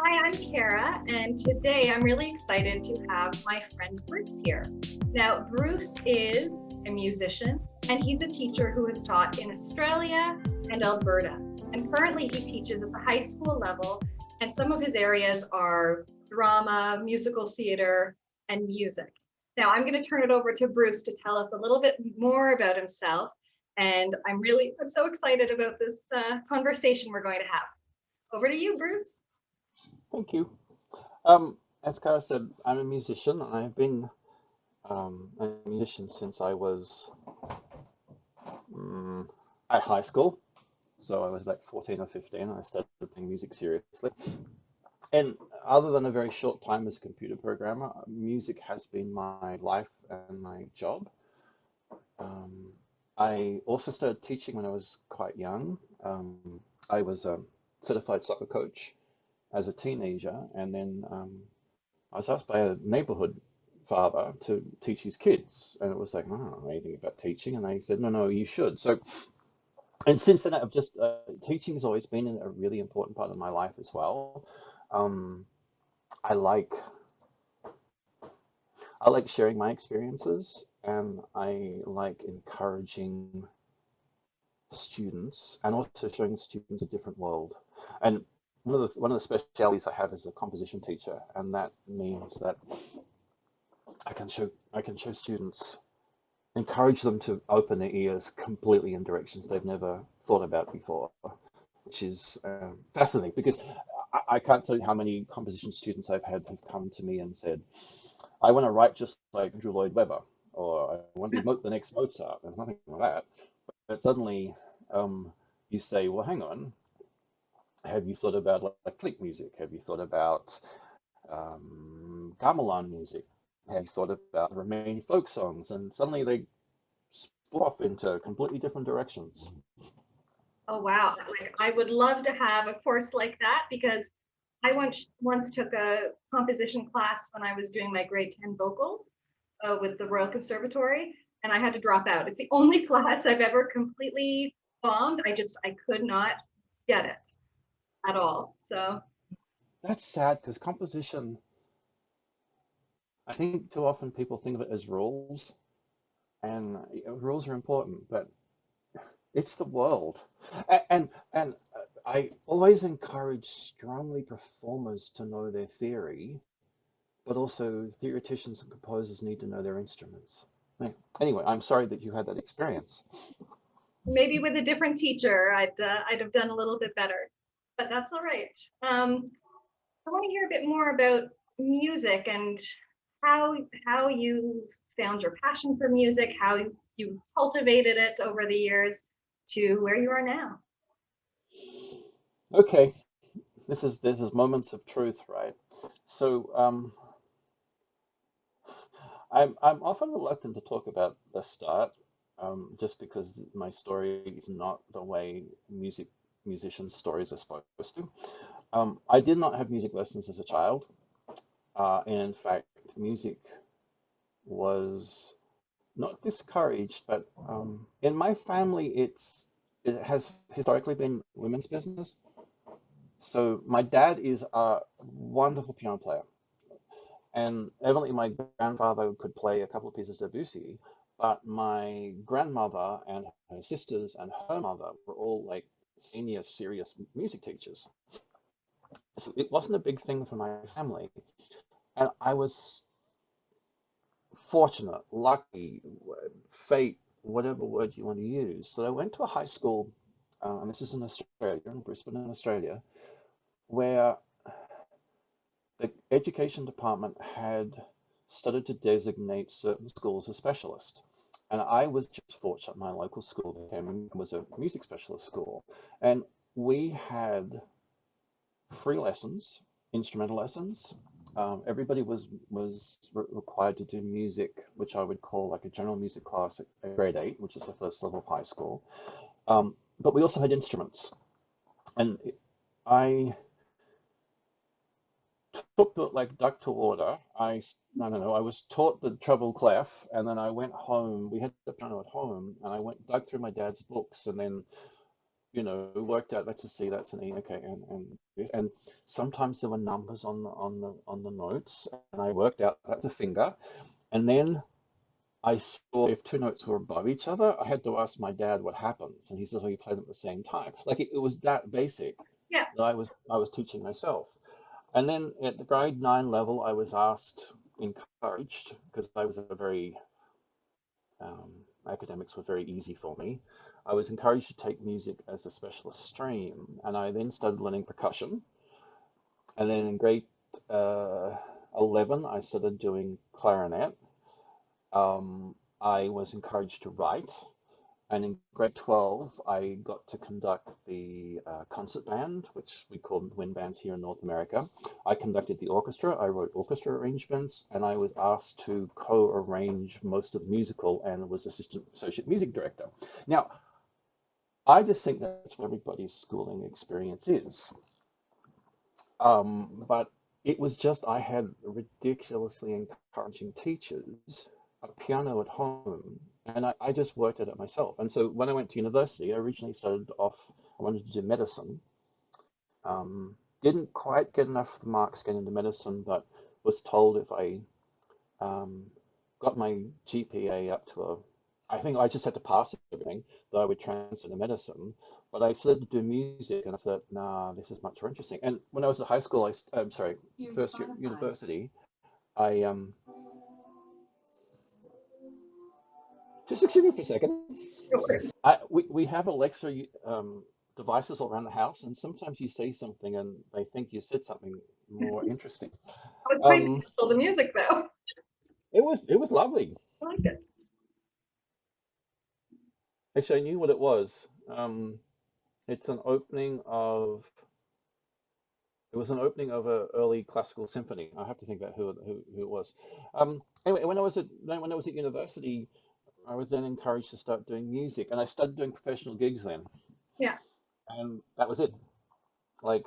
Hi, I'm Kara, and today I'm really excited to have my friend Bruce here. Now, Bruce is a musician, and he's a teacher who has taught in Australia and Alberta. And currently he teaches at the high school level, and some of his areas are drama, musical theater, and music. Now, I'm going to turn it over to Bruce to tell us a little bit more about himself, and I'm so excited about this conversation we're going to have. Over to you, Bruce. Thank you. As Kara said, I'm a musician. I've been a musician since I was at high school. So I was about 14 or 15. I started playing music seriously. And other than a very short time as a computer programmer, music has been my life and my job. I also started teaching when I was quite young. I was a certified soccer coach as a teenager, and then I was asked by a neighborhood father to teach his kids, and it was like, oh, I don't know anything about teaching, and they said, no, no, you should. So, and since then, I've just teaching has always been a really important part of my life as well. Um, I like I like sharing my experiences, and I like encouraging students, and also showing students a different world. And one of the specialities I have is a composition teacher, and that means that I can show students, encourage them to open their ears completely in directions they've never thought about before, which is fascinating because I can't tell you how many composition students I've had who've come to me and said, I want to write just like Andrew Lloyd Webber, or I want to be the next Mozart. There's nothing like that. But suddenly you say, well, hang on, have you thought about like click music? Have you thought about gamelan music? Have you thought about Romanian folk songs? And suddenly they split off into completely different directions. Oh wow, like I would love to have a course like that because I once took a composition class when I was doing my grade 10 vocal with the Royal Conservatory, and I had to drop out. It's the only class I've ever completely bombed. I could not get it at all. So That's sad because composition, I think too often people think of it as rules, and rules are important, but it's the world. And I always encourage strongly performers to know their theory, but also theoreticians and composers need to know their instruments. Anyway, I'm sorry that you had that experience. maybe with a different teacher, I'd have done a little bit better, but that's all right. I want to hear a bit more about music and how you found your passion for music, how you cultivated it over the years to where you are now. Okay, this is moments of truth, right? So I'm often reluctant to talk about the start, just because my story is not the way musicians' stories are supposed to. I did not have music lessons as a child, and in fact, music was not discouraged, but in my family, it has historically been women's business. So my dad is a wonderful piano player, and evidently my grandfather could play a couple of pieces of Debussy, but my grandmother and her sisters and her mother were all like senior serious music teachers. So it wasn't a big thing for my family, and I was fortunate, lucky, fate, whatever word you want to use. So I went to a high school, and this is in Australia, in Brisbane, in Australia, where the education department had started to designate certain schools as specialist. And I was just fortunate my local school was a music specialist school. And we had free lessons, instrumental lessons. Everybody was required to do music, which I would call like a general music class at grade 8, which is the first level of high school. But we also had instruments. And I took the like duck to water. I don't know. I was taught the treble clef, and then I went home. We had the piano at home, and I went dug through my dad's books, and then worked out that's a C, that's an E, okay, and this, and sometimes there were numbers on the notes, and I worked out that's a finger, and then I saw if two notes were above each other, I had to ask my dad what happens, and he said, "Oh, you play them at the same time." Like it was that basic Yeah. that I was teaching myself. And then at the grade 9 level, I was asked, encouraged, because I was a very um, academics were very easy for me. I was encouraged to take music as a specialist stream, and I then started learning percussion. And then in grade uh, 11, I started doing clarinet. I was encouraged to write, and in grade 12, I got to conduct the concert band, which we call wind bands here in North America. I conducted the orchestra, I wrote orchestra arrangements, and I was asked to co-arrange most of the musical and was associate music director. Now, I just think that's what everybody's schooling experience is. But it was just, I had ridiculously encouraging teachers, a piano at home, and I just worked at it myself. And so when I went to university, I originally started off, I wanted to do medicine. Didn't quite get enough marks getting into medicine, but was told if I um, got my GPA up to I think I just had to pass everything, that I would transfer to medicine. But I started to do music, and I thought, nah, this is much more interesting. And when I was at high school, I'm sorry, first year university, I just excuse me for a second. We have Alexa devices all around the house, and sometimes you say something and they think you said something more interesting. I was trying to Um, control the music though. it was lovely. I like it. Actually, I knew what it was. It's an opening of It was an opening of a early classical symphony. I have to think about who it was. Anyway, when I was at university, I was then encouraged to start doing music, and I started doing professional gigs then, Yeah. and that was it. Like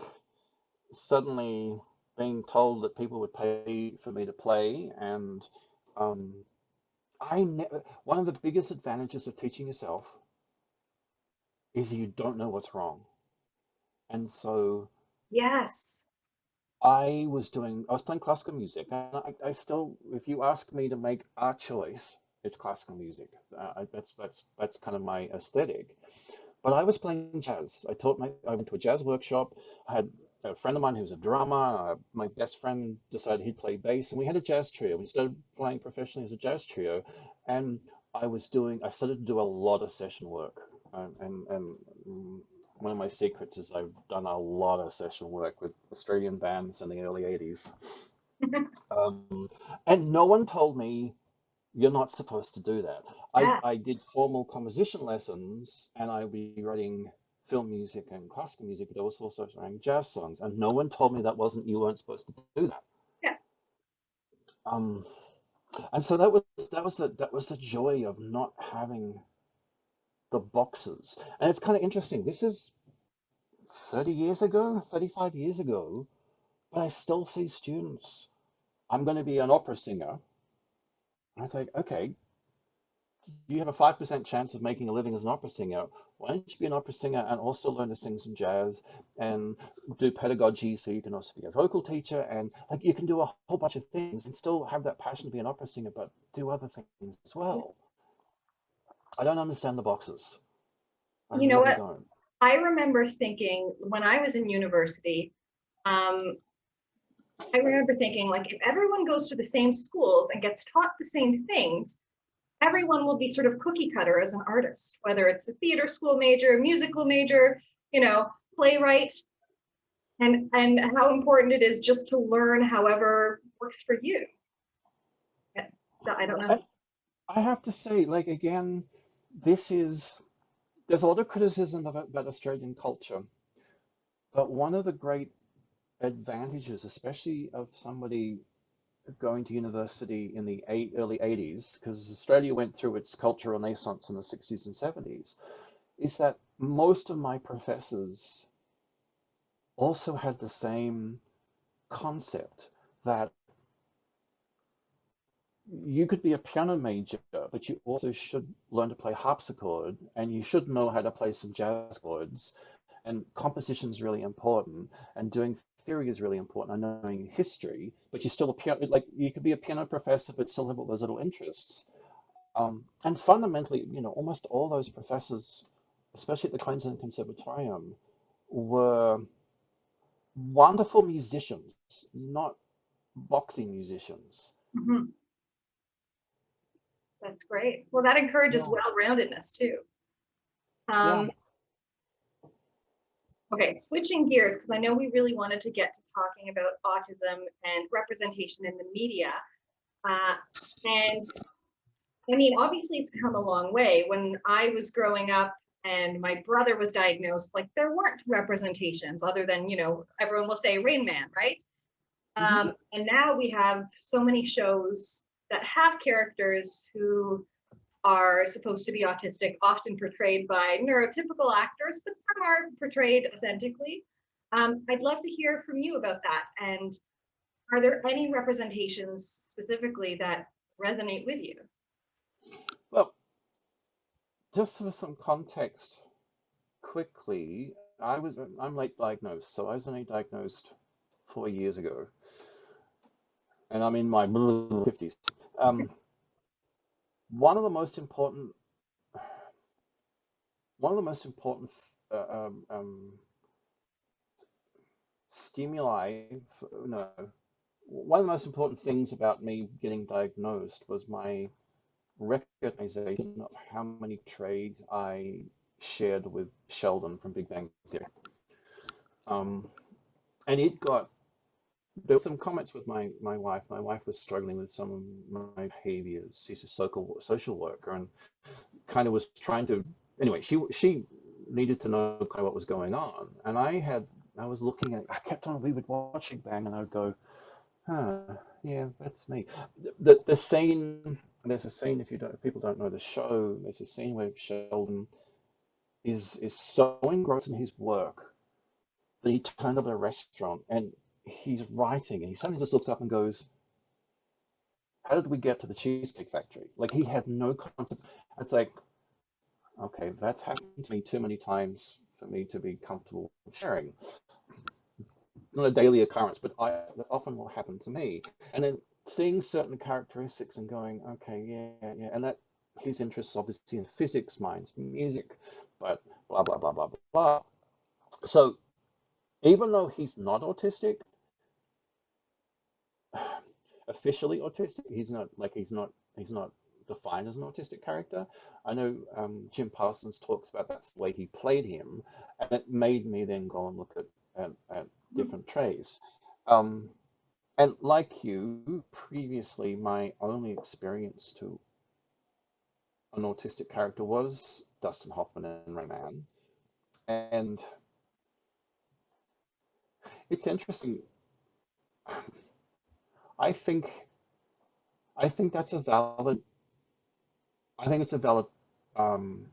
suddenly being told that people would pay for me to play, and um, I never. One of the biggest advantages of teaching yourself is you don't know what's wrong, and so Yes. I was playing classical music, and I still, if you ask me to make a choice, it's classical music. That's kind of my aesthetic. But I was playing jazz. I went to a jazz workshop. I had a friend of mine who's a drummer. My best friend decided he'd play bass, and we had a jazz trio. We started playing professionally as a jazz trio, and I started to do a lot of session work. And one of my secrets is I've done a lot of session work with Australian bands in the early 80s. And no one told me you're not supposed to do that. I, Yeah. I did formal composition lessons, and I would be writing film music and classical music, but I was also writing jazz songs, and no one told me you weren't supposed to do that. Yeah. Um, and so that was the joy of not having the boxes. And it's kind of interesting. This is 30 years ago, 35 years ago, but I still see students. I'm going to be an opera singer. And I think, okay, you have a 5% chance of making a living as an opera singer. Why don't you be an opera singer and also learn to sing some jazz and do pedagogy so you can also be a vocal teacher, and like you can do a whole bunch of things and still have that passion to be an opera singer, but do other things as well. I don't understand the boxes. I You know really what? don't. I remember thinking when I was in university, um, I remember thinking like if everyone goes to the same schools and gets taught the same things, everyone will be sort of cookie cutter as an artist, whether it's a theater school major, musical major, you know, playwright, and how important it is just to learn however works for you. I don't know. And I have to say, like again, this is there's a lot of criticism about Australian culture, but one of the great advantages, especially of somebody going to university in the early 80s, because Australia went through its cultural renaissance in the 60s and 70s, is that most of my professors also had the same concept that you could be a piano major, but you also should learn to play harpsichord, and you should know how to play some jazz chords. And composition is really important, and doing theory is really important, and knowing history. But you're still a piano, like you could be a piano professor, but still have all those little interests. And fundamentally, almost all those professors, especially at the Queensland Conservatorium, were wonderful musicians, not boxing musicians. Mhm. That's great. Well, that encourages Yeah, well-roundedness too. yeah. Um, okay, switching gears, because I know we really wanted to get to talking about autism and representation in the media. Uh, and I mean, obviously, it's come a long way. When I was growing up and my brother was diagnosed, like there weren't representations other than, everyone will say Rain Man, right? Hmm. And now we have so many shows that have characters who are supposed to be autistic, often portrayed by neurotypical actors, but some are portrayed authentically. I'd love to hear from you about that. And are there any representations specifically that resonate with you? Well, just for some context, quickly, I'm late diagnosed, so I was only diagnosed 4 years ago, and I'm in my 50s. Um, one of the most important, one of the most important uh, um, um, stimuli, no, one of the most important things about me getting diagnosed was my recognition of how many traits I shared with Sheldon from Big Bang Theory. Um, and there were some comments with my wife. My wife was struggling with some of my behaviors. She's a social worker and kind of was trying to, anyway, she needed to know kind of what was going on. And I kept on, we would watch Big Bang and I would go, huh, yeah, that's me. The scene, there's a scene, if people don't know the show, there's a scene where Sheldon is so engrossed in his work that he turned up at a restaurant and he's writing and he suddenly just looks up and goes, how did we get to the Cheesecake Factory? Like he had no concept. It's like, okay, that's happened to me too many times for me to be comfortable sharing. Not a daily occurrence, but that often will happen to me. And then seeing certain characteristics and going, okay, yeah, yeah, and that his interests obviously in physics, mine's music, but blah blah blah blah blah. So even though he's not autistic, officially autistic, he's not defined as an autistic character. I know Jim Parsons talks about that's the way he played him, and it made me then go and look at different traits. Um, And like you, previously, my only experience to an autistic character was Dustin Hoffman and Rain Man. And it's interesting. I think I think that's a valid. I think it's a valid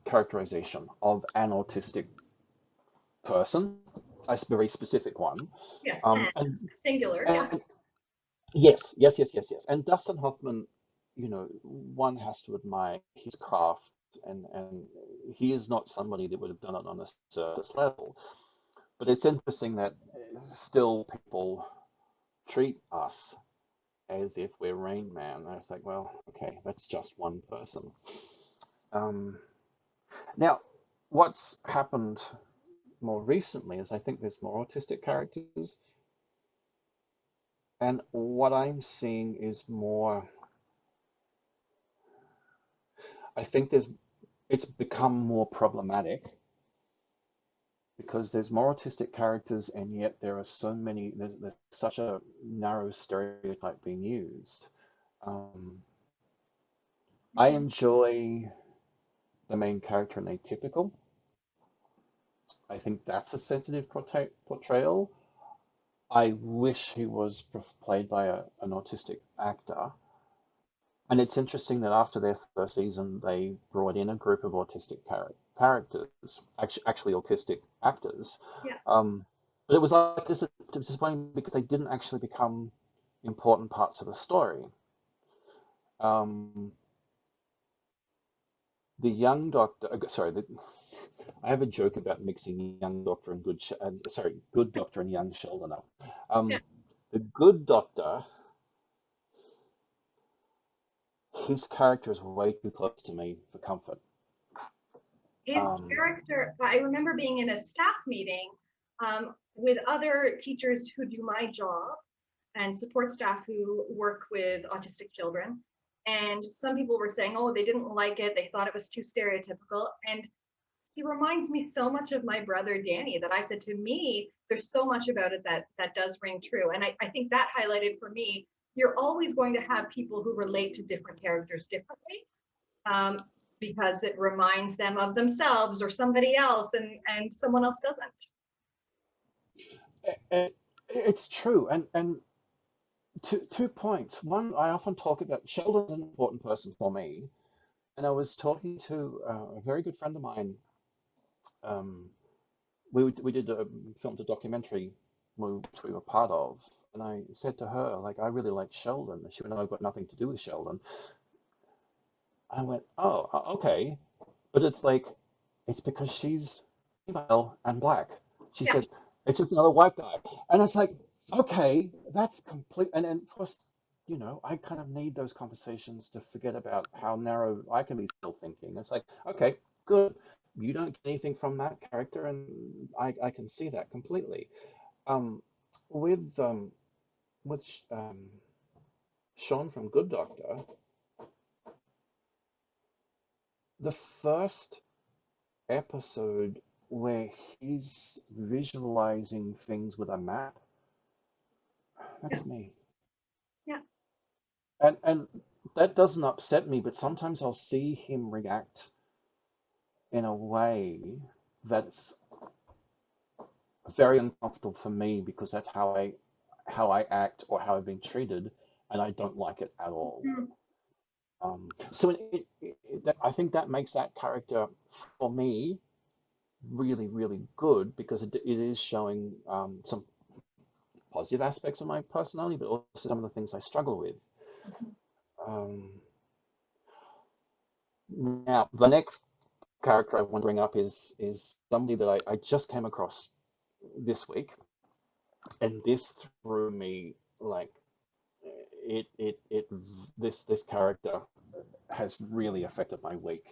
characterization of an autistic person, a very specific one. Yes, Um, and and singular. Yeah. and yes, yes, yes, yes, yes. And Dustin Hoffman, one has to admire his craft, and he is not somebody that would have done it on a surface level. But it's interesting that still people treat us as if we're Rain Man. And it's like, well, okay, that's just one person. Um, Now, what's happened more recently is I think there's more autistic characters, and what I'm seeing is more. I think it's become more problematic because there's more autistic characters, and yet there are so many. There's such a narrow stereotype being used. Um, I Mhm. enjoy the main character in Atypical. I think that's a sensitive portrayal. I wish he was played by an autistic actor. And it's interesting that after their first season, they brought in a group of autistic characters, actually autistic actors. Yeah. But it was like disappointing because they didn't actually become important parts of the story. Um, the young doctor, sorry, I have a joke about mixing young doctor and good doctor and young Sheldon up. Yeah. The good doctor, his character is way too close to me for comfort. His Um, character, I remember being in a staff meeting with other teachers who do my job and support staff who work with autistic children. And some people were saying, oh, they didn't like it. They thought it was too stereotypical. And he reminds me so much of my brother Danny that I said, to me, there's so much about it that does ring true. And I think that highlighted for me, you're always going to have people who relate to different characters differently. Um, because it reminds them of themselves or somebody else, and someone else doesn't. it's true, and two points. One, I often talk about Sheldon's an important person for me, and I was talking to a very good friend of mine. Um, we did a filmed a documentary which we were part of, and I said to her, like, I really like Sheldon. And she went, "No, I've got nothing to do with Sheldon." I went, "Oh, okay," but it's like it's because she's female and black. She Yeah. said, "It's just another white guy," and it's like, okay, that's complete. And of course, I kind of need those conversations to forget about how narrow I can be still thinking. It's like, okay, good. You don't get anything from that character, and I can see that completely. Um, with um, with Sean from Good Doctor, the first episode where he's visualizing things with a map, Yeah. that's me. Yeah. And that doesn't upset me, but sometimes I'll see him react in a way that's very uncomfortable for me because that's how I act or how I've been treated, and I don't like it at all. Mm. So I think that makes that character for me really, really good because it is showing some positive aspects of my personality, but also some of the things I struggle with. Um, Now, the next character I want to bring up is somebody that I just came across this week, and this threw me like it this character has really affected my week.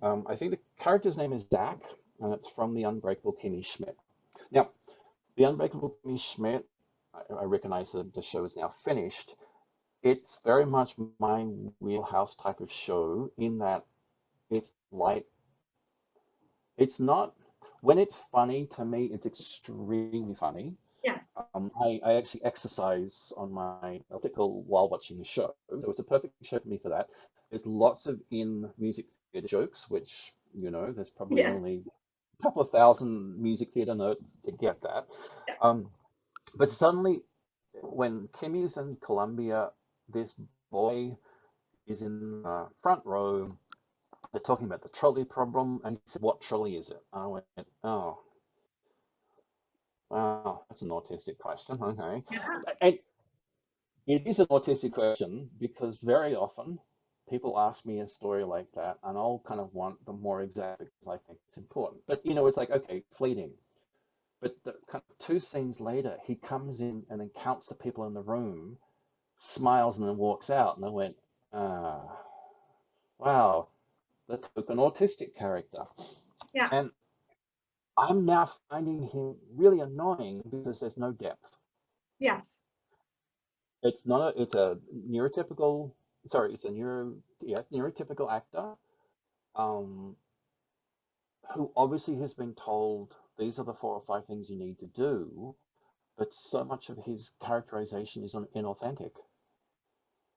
I think the character's name is Zach, and it's from the Unbreakable Kimmy Schmidt. Now, the Unbreakable Kimmy Schmidt, I recognize that the show is now finished. It's very much my wheelhouse type of show in that it's light. It's not, when it's funny to me, it's extremely funny. Yes. I actually exercise on my elliptical while watching the show, so it's a perfect show for me for that. There's lots of in music theater jokes, which, there's probably Yes. only a couple of thousand music theater nerds that get that. Yeah. But suddenly, when Kimmy's in Columbia, this boy is in the front row. They're talking about the trolley problem, and he said, "What trolley is it?" I went, "Oh, wow, that's an autistic question." Okay, Yeah. and it is an autistic question because very often people ask me a story like that, and I'll kind of want the more exact because I think it's important. But it's like, okay, fleeting. But kind of two scenes later, he comes in and then counts the people in the room, smiles, and then walks out. And I went, ah, wow, that took an autistic character. Yeah. And I'm now finding him really annoying because there's no depth. Yes. It's a neurotypical, sorry, it's a neurotypical actor, um, who obviously has been told these are the 4 or 5 things you need to do, but so much of his characterization is inauthentic.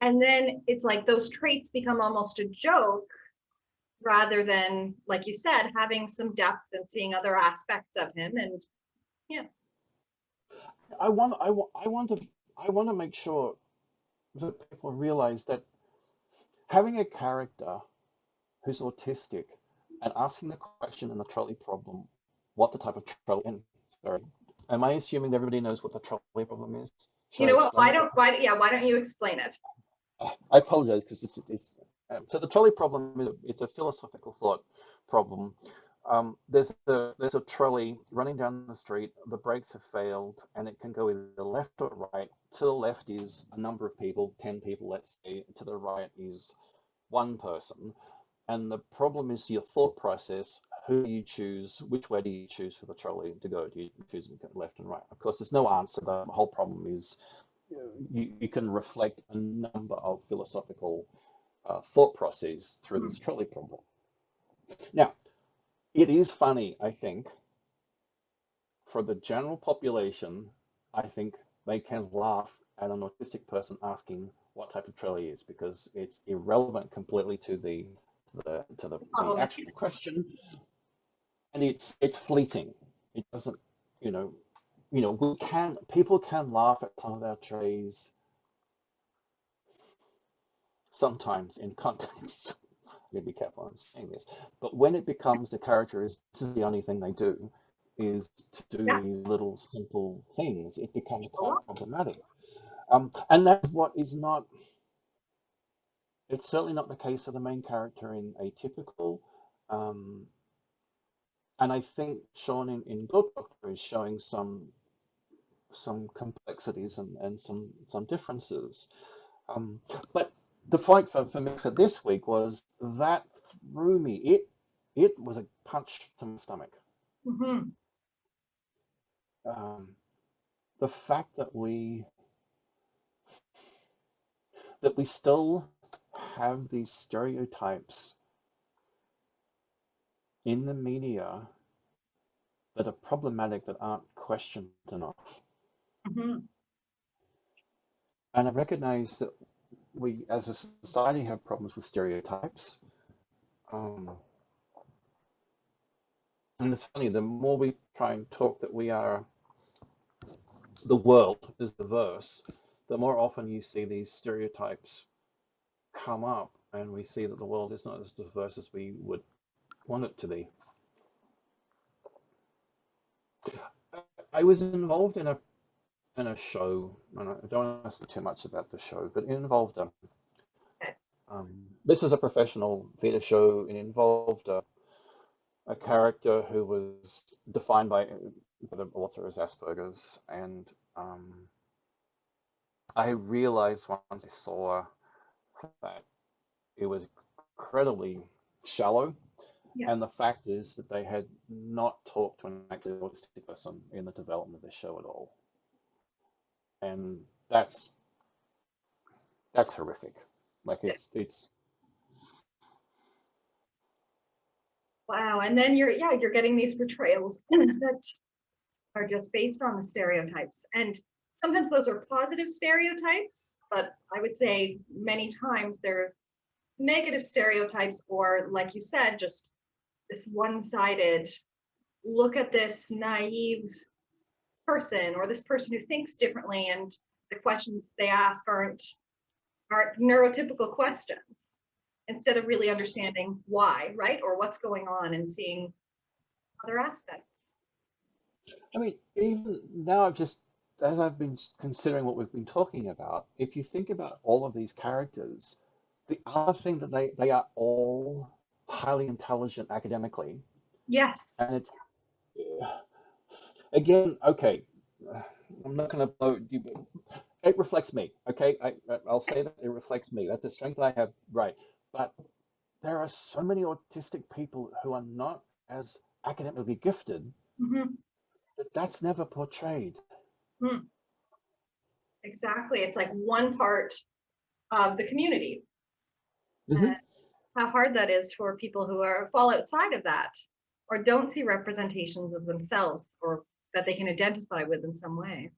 And then it's like those traits become almost a joke rather than, like you said, having some depth and seeing other aspects of him. And yeah. I want to make sure that people realize that having a character who's autistic and asking the question in the trolley problem, what the type of trolley, and sorry, am I assuming that everybody knows what the trolley problem is? Should You I know what? explain it? Why don't you explain it? I apologize because so the trolley problem is it's a philosophical thought problem. There's a trolley running down the street. The brakes have failed, and it can go either left or right. To the left is a number of people, 10 people, let's say. To the right is one person. And the problem is your thought process. Who do you choose? Which way do you choose for the trolley to go? Do you choose left and right? Of course, there's no answer. The whole problem is you can reflect a number of philosophical thought processes through this trolley problem. Now, it is funny, I think, for the general population, I think they can laugh at an autistic person asking what type of trolley is because it's irrelevant completely to the actual question, and it's fleeting. It doesn't, you know, people can laugh at some of our trolleys sometimes in context. I'm gonna be careful I'm saying this, but when it becomes the character is this is the only thing they do is to do these little simple things, it becomes quite problematic. And that's what is not. It's certainly not the case of the main character in Atypical. Um, and I think Sean in Good Doctor is showing some complexities and some differences. But the fight for me for this week was that threw me. It was a punch to my stomach. Mm-hmm. The fact that we still have these stereotypes in the media that are problematic, that aren't questioned enough. Mm-hmm. And I recognize that we as a society have problems with stereotypes. And it's funny, the more we try and talk that the world is diverse, the more often you see these stereotypes come up, and we see that the world is not as diverse as we would want it to be. I was involved in a show, and I don't want to say too much about the show, but it involved this is a professional theatre show. It involved a character who was defined by the author as Asperger's, and I realized once I saw that it was incredibly shallow. Yeah. And the fact is that they had not talked to an actually autistic person in the development of the show at all. And that's horrific. Like it's Wow. And then you're getting these portrayals that are just based on the stereotypes. And sometimes those are positive stereotypes, but I would say many times they're negative stereotypes, or like you said, just this one-sided look at this naive person or this person who thinks differently, and the questions they ask aren't neurotypical questions, instead of really understanding why, right? Or what's going on and seeing other aspects. I mean, even now as I've been considering what we've been talking about, if you think about all of these characters, the other thing that they are all highly intelligent academically. Yes. And it's again, okay, I'm not going to blow you, but it reflects me. Okay, I'll say that it reflects me. That's the strength I have, right? But there are so many autistic people who are not as academically gifted. Mm-hmm. That's never portrayed. Mm. Exactly. It's like one part of the community. Mm-hmm. And how hard that is for people who fall outside of that, or don't see representations of themselves, or that they can identify with in some way.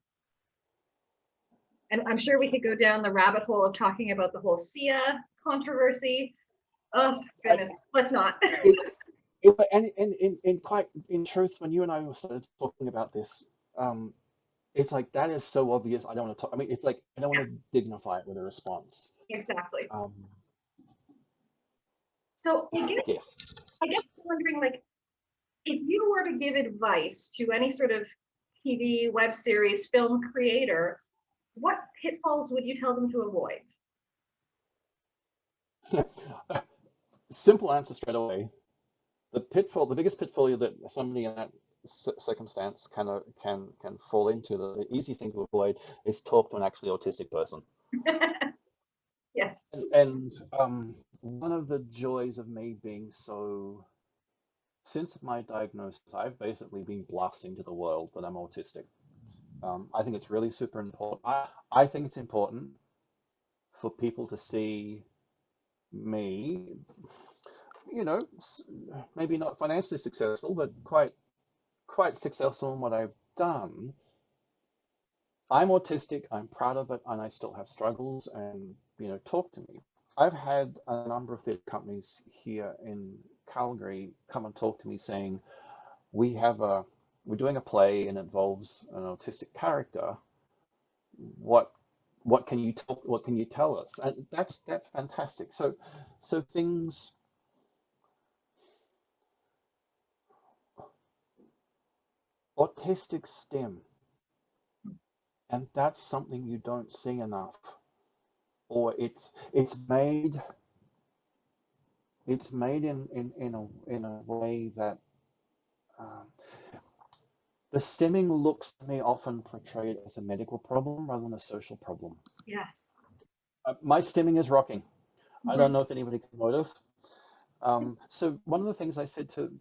And I'm sure we could go down the rabbit hole of talking about the whole SIA controversy. Oh goodness, let's not. And in truth, when you and I started talking about this, it's like that is so obvious. I don't want to talk. I mean, it's like I don't want to dignify it with a response. Exactly. So I guess I'm wondering, like, if you were to give advice to any sort of TV, web series, film creator, what pitfalls would you tell them to avoid? Simple answer straight away. The biggest pitfall that somebody in that circumstance can fall into, the easiest thing to avoid is talk to an actually autistic person. Yes. And one of the joys of me being so, since my diagnosis, I've basically been blasting to the world that I'm autistic. I think it's really super important. I think it's important for people to see me, you know, maybe not financially successful, but quite successful in what I've done. I'm autistic, I'm proud of it, and I still have struggles, and talk to me. I've had a number of theatre companies here in Calgary come and talk to me saying, we have a we're doing a play and it involves an autistic character. What what can you tell us? And that's fantastic. So things, autistic STEM, and that's something you don't see enough, or it's made in a way that um, the stemming looks to me often portrayed as a medical problem rather than a social problem. Yes. My stemming is rocking. I don't Mhm. know if anybody can notice. So one of the things I said to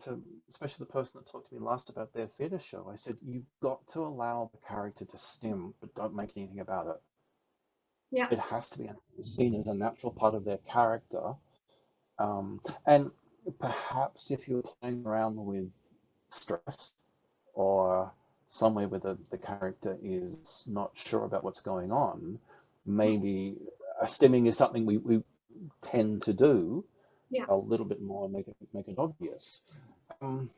especially the person that talked to me last about their theatre show, I said, you've got to allow the character to stem, but don't make anything about it. Yeah. It has to be seen as a natural part of their character. And perhaps if you're playing around with stress or somewhere where the character is not sure about what's going on, maybe a stemming is something we tend to do Yeah. a little bit more and make it obvious. Um,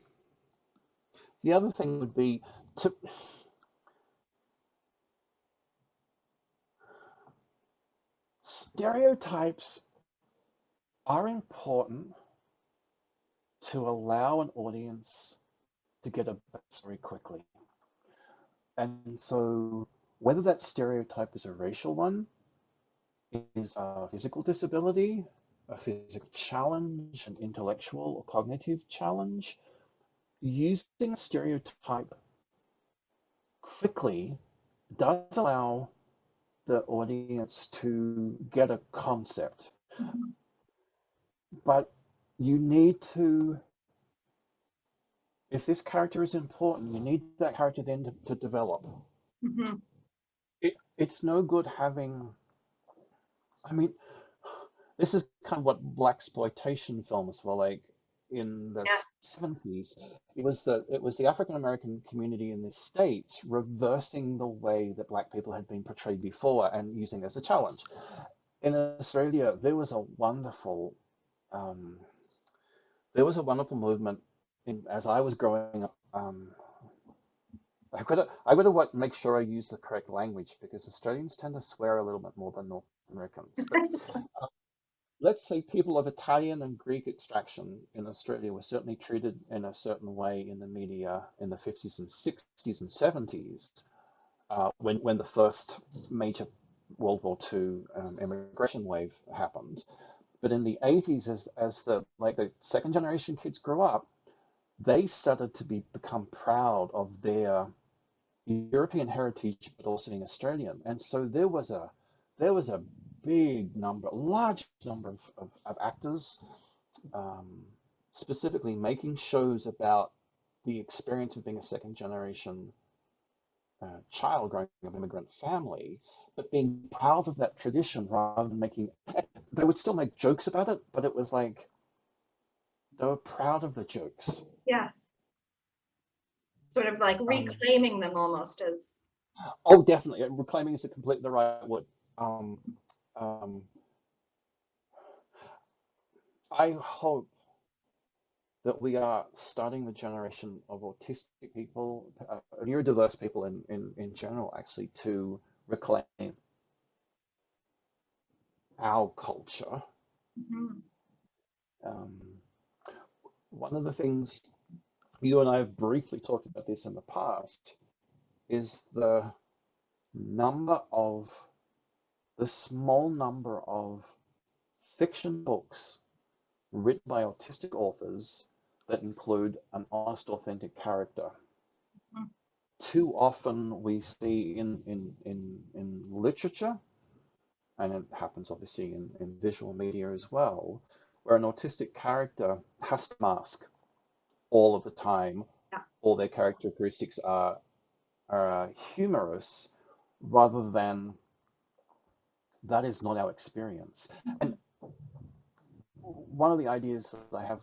the other thing would be to stereotypes are important to allow an audience to get a backstory quickly. And so whether that stereotype is a racial one, is a physical disability, a physical challenge, an intellectual or cognitive challenge, using a stereotype quickly does allow the audience to get a concept. Mhm. But you need to, if this character is important, you need that character then to develop. Mhm. It's no good having, I mean, this is kind of what black exploitation films were like in the Yeah. 70s. It was the African American community in the States reversing the way that black people had been portrayed before and using it as a challenge. In Australia, um, movement as I was growing up. I gotta make sure I use the correct language because Australians tend to swear a little bit more than North Americans. But let's say people of Italian and Greek extraction in Australia were certainly treated in a certain way in the media in the 50s and 60s and 70s, when the first major World War II immigration wave happened. But in the 80s, as the second generation kids grew up, they started to become proud of their European heritage, but also being Australian. And so there was a large number of actors, um, specifically making shows about the experience of being a second generation child growing up in an immigrant family, but being proud of that tradition rather than making. They would still make jokes about it, but it was like they were proud of the jokes. Yes. Sort of like Um, reclaiming them almost as. oh, definitely. Reclaiming is completely the right word. Um, I hope that we are starting the generation of autistic people, neurodiverse people in general, actually, to reclaim our culture. Mhm. Um, One of the things you and I have briefly talked about this in the past is number of the small number of fiction books written by autistic authors that include an honest, authentic character. Mhm. Too often we see in literature, and it happens obviously in visual media as well, where an autistic character has to mask all of the time. Yeah. All their characteristics are humorous rather than that is not our experience. And one of the ideas that I have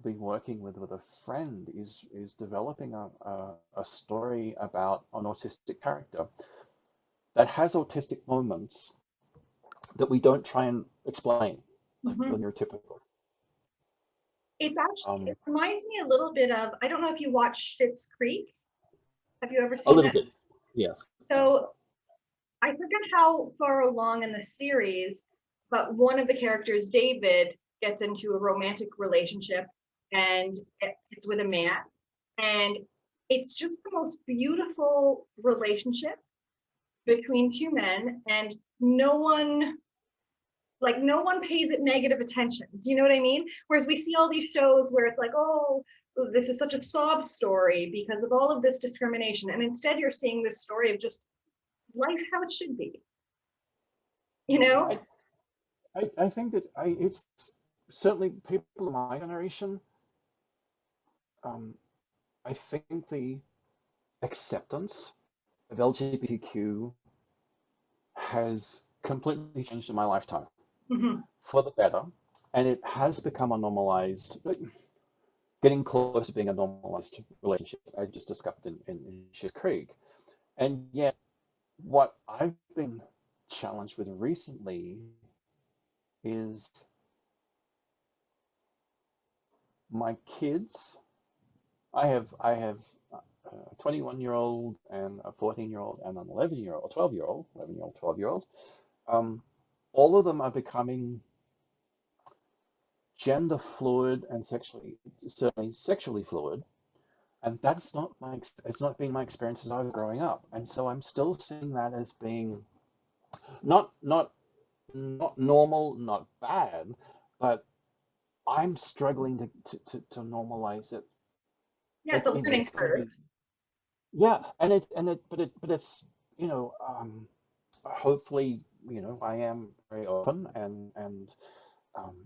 been working with a friend is developing a story about an autistic character that has autistic moments that we don't try and explain to the Mhm. neurotypical. It's actually, Um, it reminds me a little bit of, I don't know if you watched Schitt's Creek. Have you ever a seen little that? bit, yes. So I forget how far along in the series, but one of the characters, David, gets into a romantic relationship and it's with a man. And it's just the most beautiful relationship between two men, and no one pays it negative attention. Do you know what I mean? Whereas we see all these shows where it's like, oh, this is such a sob story because of all of this discrimination. And instead you're seeing this story of just life how it should be, you know? I, I think that it's certainly people in my generation, um, I think the acceptance of LGBTQ has completely changed in my lifetime Mhm. for the better. And it has become a normalized, getting close to being a normalized relationship, I just discovered in Schitt's Creek. And yet, what I've been challenged with recently is my kids. I have a 21-year-old and a 14-year-old and an 11-year-old, 12-year-old, 11-year-old, 12-year-old. Um, all of them are becoming gender fluid and certainly sexually fluid. And that's not it's not been my experience as I was growing up. And so I'm still seeing that as being not not not normal, not bad, but I'm struggling to normalize it. Yeah, it's a learning It's going to curve. be, yeah, but it's, hopefully, I am very open and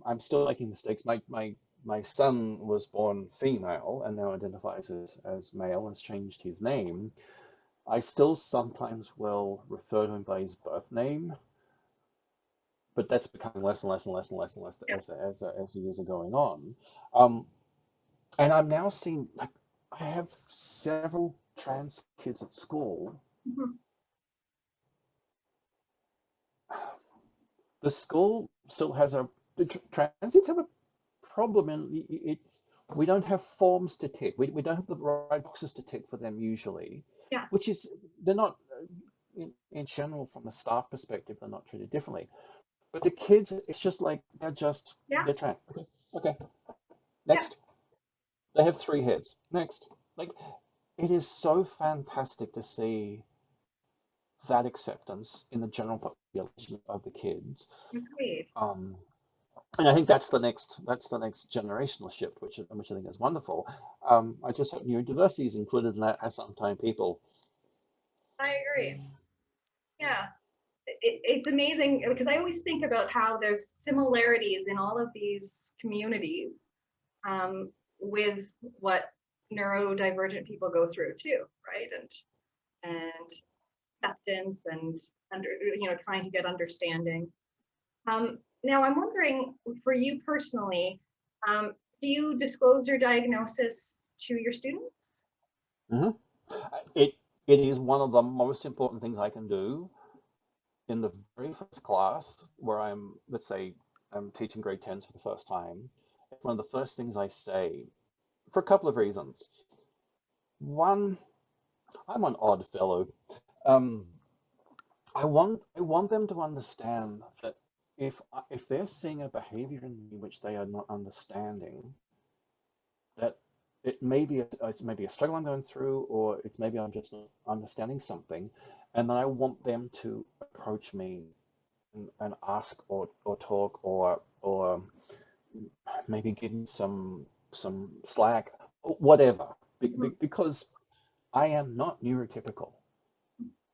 I'm still making mistakes. My son was born female and now identifies as male and has changed his name. I still sometimes will refer to him by his birth name, but that's becoming less and less and less and less and less Yeah. as the years are going on. Um, and I'm now seeing, like, I have several trans kids at school. Mhm. The school still has the transients have a problem, and it's we don't have forms to tick. We don't have the right boxes to tick for them usually, Yeah. which is they're not in general from a staff perspective they're not treated differently. But the kids, it's just like Yeah. they're trans. Okay, okay, Yeah. next. They have three heads. Next, like it is so fantastic to see that acceptance in the general population of the kids. Agreed. Um, and I think that's the next generational shift, which I think is wonderful. I just hope neurodiversity is included in that as sometimes people. I agree. Yeah. It's amazing because I always think about how there's similarities in all of these communities, with what neurodivergent people go through too, right? And acceptance and trying to get understanding. Now I'm wondering, for you personally, um, do you disclose your diagnosis to your students? Mhm. It it is one of the most important things I can do in the very first class where let's say, I'm teaching grade 10s for the first time. One of the first things I say, for a couple of reasons. One, I'm an odd fellow. Um, I want them to understand that if they're seeing a behavior in me which they are not understanding, that it's maybe a struggle I'm going through, or it's maybe I'm just not understanding something, and then I want them to approach me and ask or talk or maybe give me some slack, whatever, Mhm. because I am not neurotypical.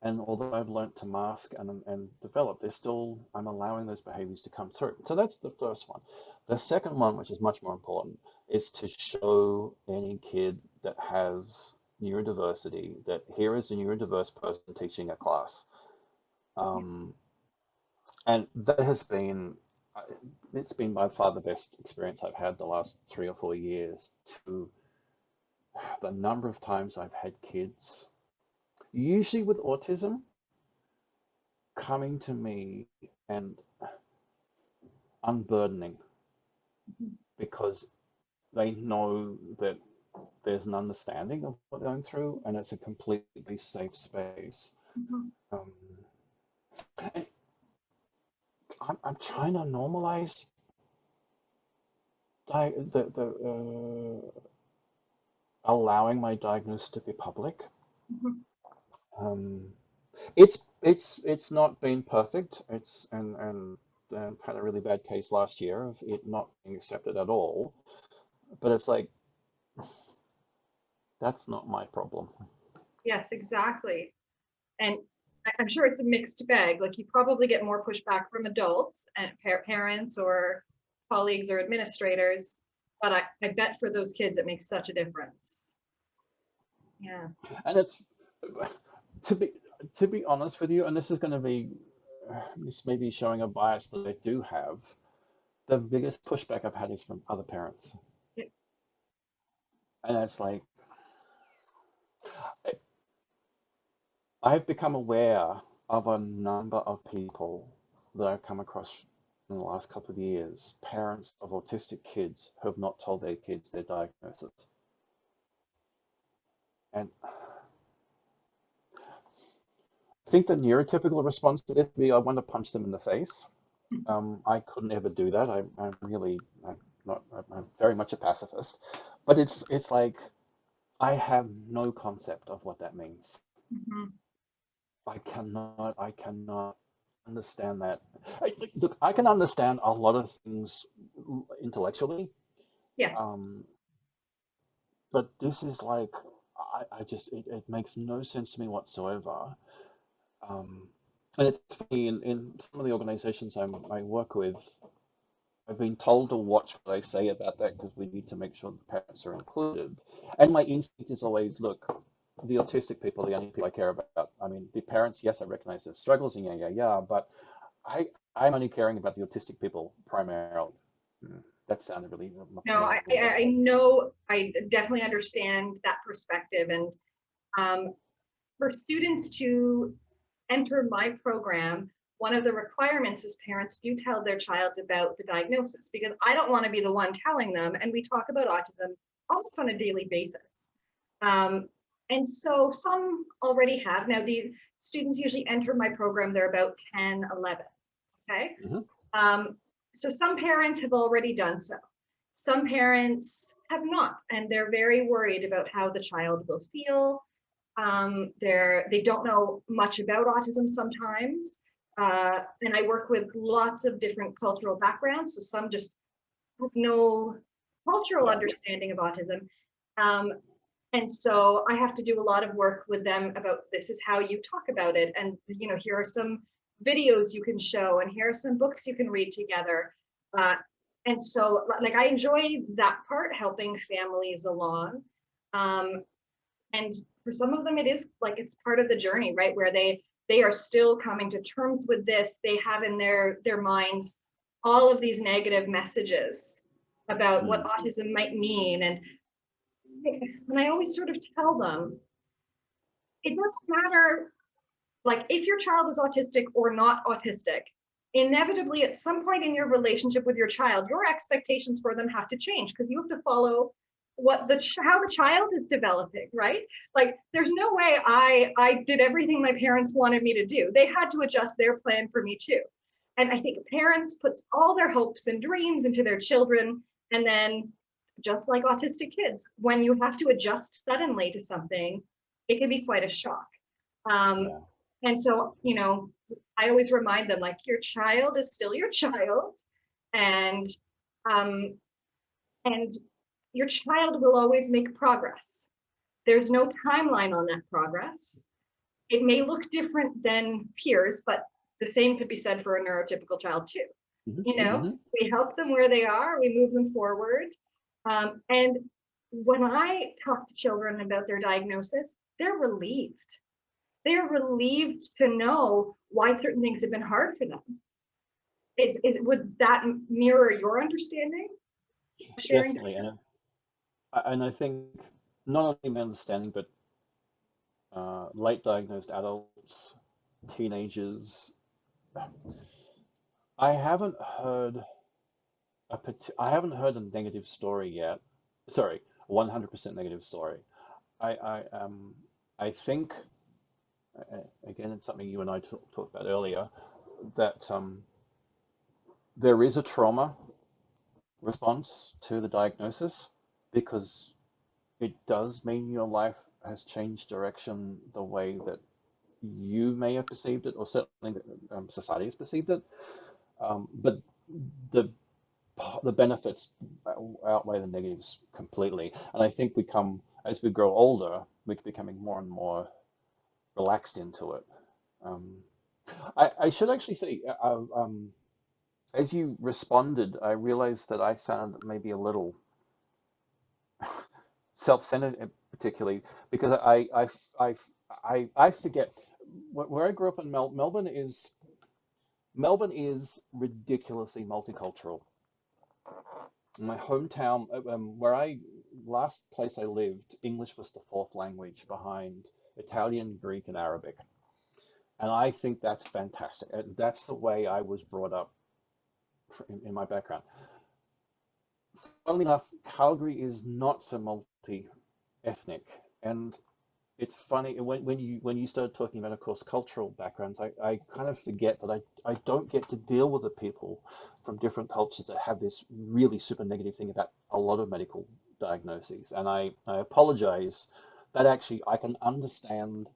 And although I've learnt to mask and develop, there's still, I'm allowing those behaviors to come through. So that's the first one. The second one, which is much more important, is to show any kid that has neurodiversity that here is a neurodiverse person teaching a class. Um, and that has been, uh, it's been by far the best experience I've had the last 3 or 4 years, to the number of times I've had kids, usually with autism, coming to me and unburdening because they know that there's an understanding of what they're going through and it's a completely safe space. Mhm. Um, and I'm trying to normalize allowing my diagnosis to be public. Mhm. Um, it's not been perfect. It's and had a really bad case last year of it not being accepted at all. But it's like that's not my problem. Yes, exactly. And I'm sure it's a mixed bag. Like you probably get more pushback from adults and parents or colleagues or administrators, but I bet for those kids it makes such a difference. Yeah. And it's to be to be honest with you, and this is going to be this may be showing a bias that I do have. The biggest pushback I've had is from other parents, Yeah. and it's like I've become aware of a number of people that I've come across in the last couple of years, parents of autistic kids who have not told their kids their diagnosis. And I think the neurotypical response to this would be I want to punch them in the face. I couldn't ever do that. I'm not, I'm very much a pacifist, but it's like I have no concept of what that means. Mhm. I cannot understand that. Look, I can understand a lot of things intellectually, Yes. um, but this is like, I just, it makes no sense to me whatsoever. Um, and it's funny, in some of the organizations I work with, I've been told to watch what I say about that because we need to make sure the parents are included. And my instinct is always, look, the autistic people are the only people I care about. I mean, the parents, yes, I recognize their struggles and yeah, but I'm only caring about the autistic people primarily. That sounded really, No, really I awful. know, I definitely understand that perspective. And um, for students to enter my program, one of the requirements is parents do tell their child about the diagnosis because I don't want to be the one telling them. And we talk about autism almost on a daily basis. Um, and so some already have. Now, these students usually enter my program, they're about 10, 11. Okay. Hmm. Um, so some parents have already done so. Some parents have not, and they're very worried about how the child will feel. They don't know much about autism sometimes. And I work with lots of different cultural backgrounds. So some just have no cultural Yeah. understanding of autism. Um, and so I have to do a lot of work with them about this is how you talk about it. And, here are some videos you can show, and here are some books you can read together. Uh, and so, like, I enjoy that part, helping families along. Um, and for some of them, it is like it's part of the journey, right? Where they are still coming to terms with this. They have in their minds all of these negative messages about what Mm. autism might mean. And I always sort of tell them it doesn't matter, like, if your child is autistic or not autistic, inevitably at some point in your relationship with your child, your expectations for them have to change because you have to follow how the child is developing, right? Like there's no way I did everything my parents wanted me to do. They had to adjust their plan for me too. And I think parents puts all their hopes and dreams into their children, and then just like autistic kids, when you have to adjust suddenly to something, it can be quite a shock. um, Yeah. and so, I always remind them, like, your child is still your child, and um, and your child will always make progress. There's no timeline on that progress. It may look different than peers, but the same could be said for a neurotypical child too. Hmm. You know, Hmm. we help them where they are, we move them forward. And when I talk to children about their diagnosis, they're relieved. They're relieved to know why certain things have been hard for them. Would that mirror your understanding of sharing Definitely, diagnosis? and I think not only my understanding, but late diagnosed adults, teenagers. I haven't heard I haven't heard a negative story yet. Sorry, 100% negative story. I I think again, it's something you and I talked about earlier, that there is a trauma response to the diagnosis, because it does mean your life has changed direction the way that you may have perceived it, or certainly society has perceived it. But the the benefits outweigh the negatives completely. And I think as we grow older, we're becoming more and more relaxed into it. Um, I should actually say, as you responded, I realized that I sounded maybe a little self-centered, particularly because I forget where I grew up in Melbourne is ridiculously multicultural. My hometown, where I last place I lived, English was the fourth language behind Italian, Greek, and Arabic, and I think that's fantastic. That's the way I was brought up in my background. Funnily enough, Calgary is not so multi-ethnic, and it's funny when you started talking about, of course, cultural backgrounds. I kind of forget that I don't get to deal with the people from different cultures that have this really super negative thing about a lot of medical diagnoses, and I apologize. That actually I can understand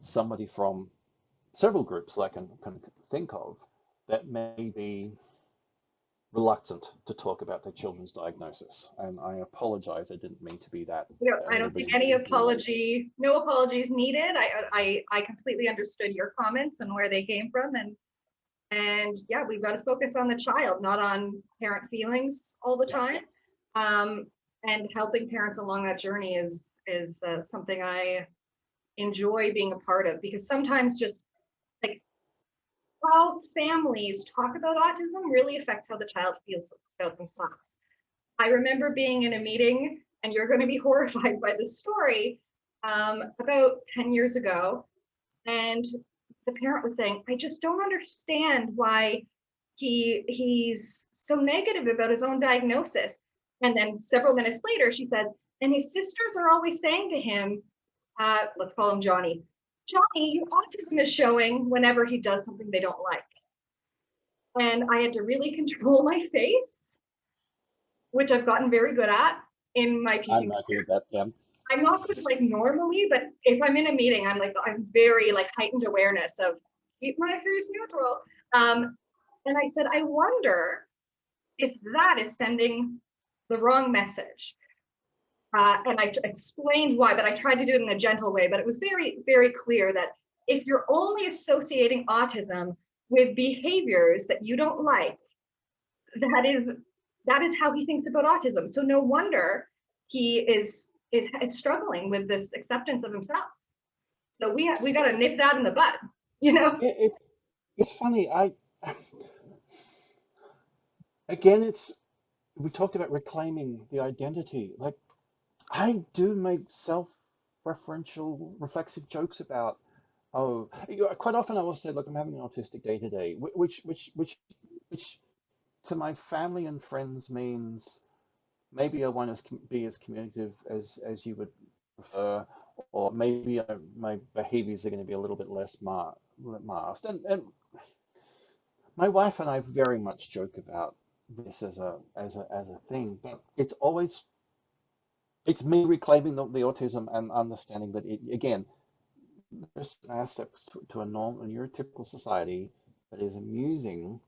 somebody from several groups that I can think of that may be reluctant to talk about their children's diagnosis, and I apologize. I didn't mean to be that a I little don't bit think any insinuating. apology, no apologies needed. I completely understood your comments and where they came from, and yeah, we've got to focus on the child, not on parent feelings all the time. Um, and helping parents along that journey is something I enjoy being a part of, because sometimes just like how families talk about autism really affects how the child feels about themselves. I remember being in a meeting, and you're going to be horrified by the story, about 10 years ago. And the parent was saying, I just don't understand why he's so negative about his own diagnosis. And then several minutes later, she said, and his sisters are always saying to him, let's call him Johnny, Johnny, your autism is showing whenever he does something they don't like. And I had to really control my face, which I've gotten very good at in my I'm teaching not good career. at that. Yeah. I'm not good like normally, but if I'm in a meeting, I'm very like heightened awareness of keep my face neutral. And I said, I wonder if that is sending the wrong message. And I explained why, but I tried to do it in a gentle way. But it was very, very clear that if you're only associating autism with behaviors that you don't like, that is that is how he thinks about autism. So no wonder he is struggling with this acceptance of himself. So we got to nip that in the bud, you know. It, it's funny. Again, we talked about reclaiming the identity. Like, I do make self-referential, reflexive jokes about, oh, quite often I will say, look, I'm having an autistic day today, which to my family and friends means maybe I won't be as communicative as you would prefer, or maybe my behaviors are going to be a little bit less masked. And my wife and I very much joke about this as a thing, but it's me reclaiming the autism and understanding that again, there's aspects to a normal, a neurotypical society that is amusing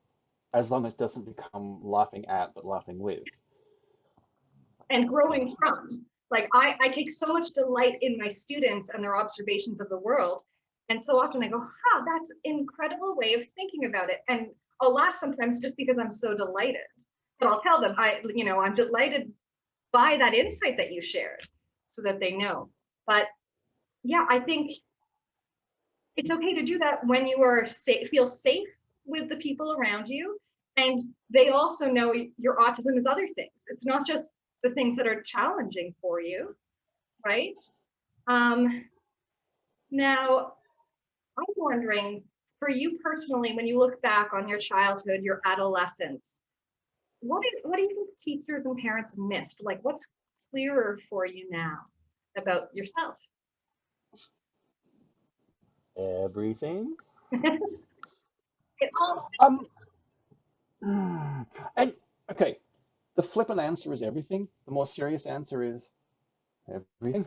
as long as it doesn't become laughing at, but laughing with. And growing from. Like I take so much delight in my students and their observations of the world. And so often I go, that's an incredible way of thinking about it. And I'll laugh sometimes just because I'm so delighted. But I'll tell them, I'm delighted by that insight that you shared so that they know. But yeah, I think it's okay to do that when you are safe, feel safe with the people around you. And they also know your autism is other things. It's not just the things that are challenging for you, right? Um, Now, I'm wondering, for you personally, when you look back on your childhood, your adolescence, what do you think teachers and parents missed? Like, what's clearer for you now about yourself? Everything. It all, Um, and okay, the flippant answer is everything. The more serious answer is everything.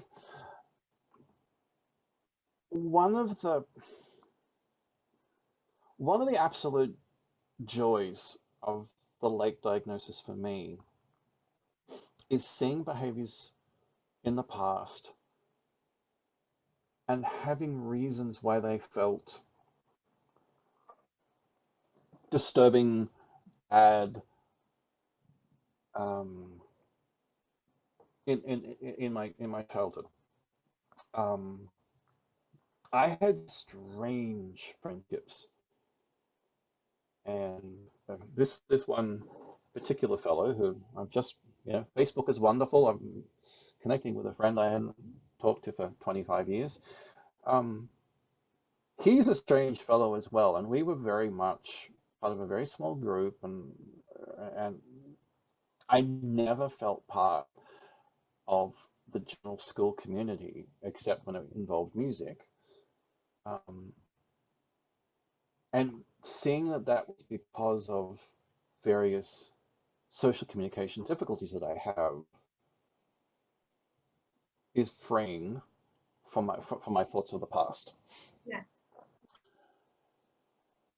One of the one of the absolute joys of the late diagnosis for me is seeing behaviors in the past and having reasons why they felt disturbing, bad, um, in my childhood. Um, I had strange friendships, and this one particular fellow who I've just, Facebook is wonderful. I'm connecting with a friend I hadn't talked to for 25 years. Um, he's a strange fellow as well, and we were very much part of a very small group, and I never felt part of the general school community except when it involved music. Um, and seeing that that was because of various social communication difficulties that I have is freeing from my thoughts of the past. yes.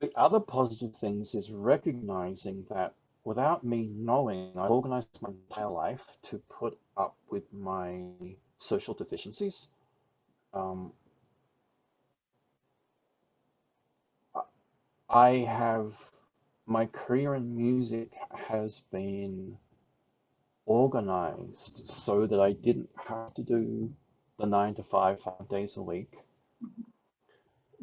The other positive things is recognizing that without me knowing, I organized my entire life to put up with my social deficiencies. Um, I have my career in music has been organized so that I didn't have to do the 9 to 5, 5 days a week,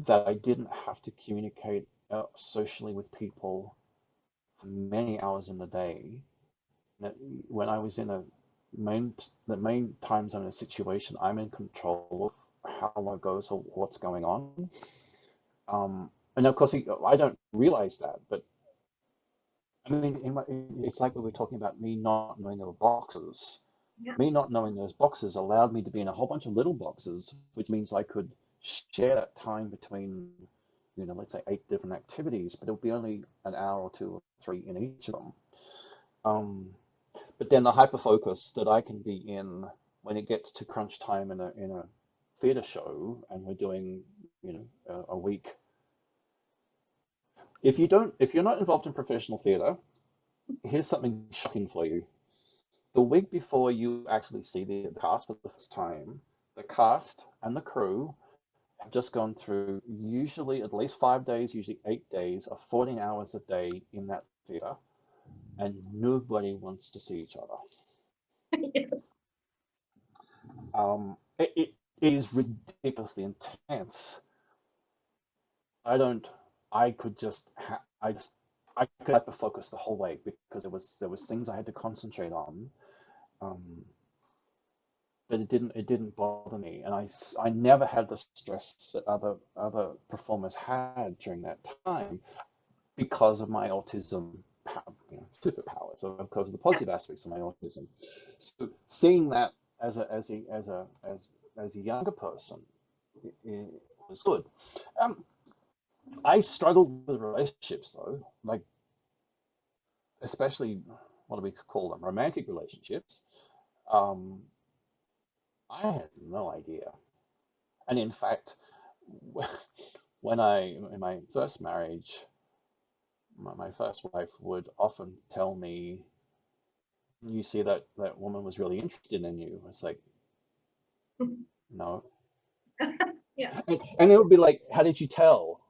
that I didn't have to communicate socially with people for many hours in the day. That when I was in the main times I'm in a situation, I'm in control of how long it goes or what's going on. And of course, I don't realize that, but I mean, it's like we were talking about me not knowing there were boxes. Yeah. Me not knowing those boxes allowed me to be in a whole bunch of little boxes, which means I could share that time between, let's say 8 different activities, but it would be only an hour or 2 or 3 in each of them. Um, but then the hyper focus that I can be in when it gets to crunch time in a theater show and we're doing, a week. If you're not involved in professional theater, here's something shocking for you. The week before you actually see the cast for the first time, the cast and the crew have just gone through usually at least 5 days, usually 8 days of 14 hours a day in that theater, and nobody wants to see each other. Yes. It is ridiculously intense. I don't. I could just. I could hyper focus the whole way because there was things I had to concentrate on. Um, but it didn't bother me, and I never had the stress that other performers had during that time because of my autism, superpowers, or of course the positive aspects of my autism. So seeing that as a younger person, it was good. Um, I struggled with relationships though, like especially what do we call them, romantic relationships. Um, I had no idea, and in fact, when in my first marriage, my first wife would often tell me, "You see that woman was really interested in you." It's like, no. Yeah. And it would be like, "How did you tell?"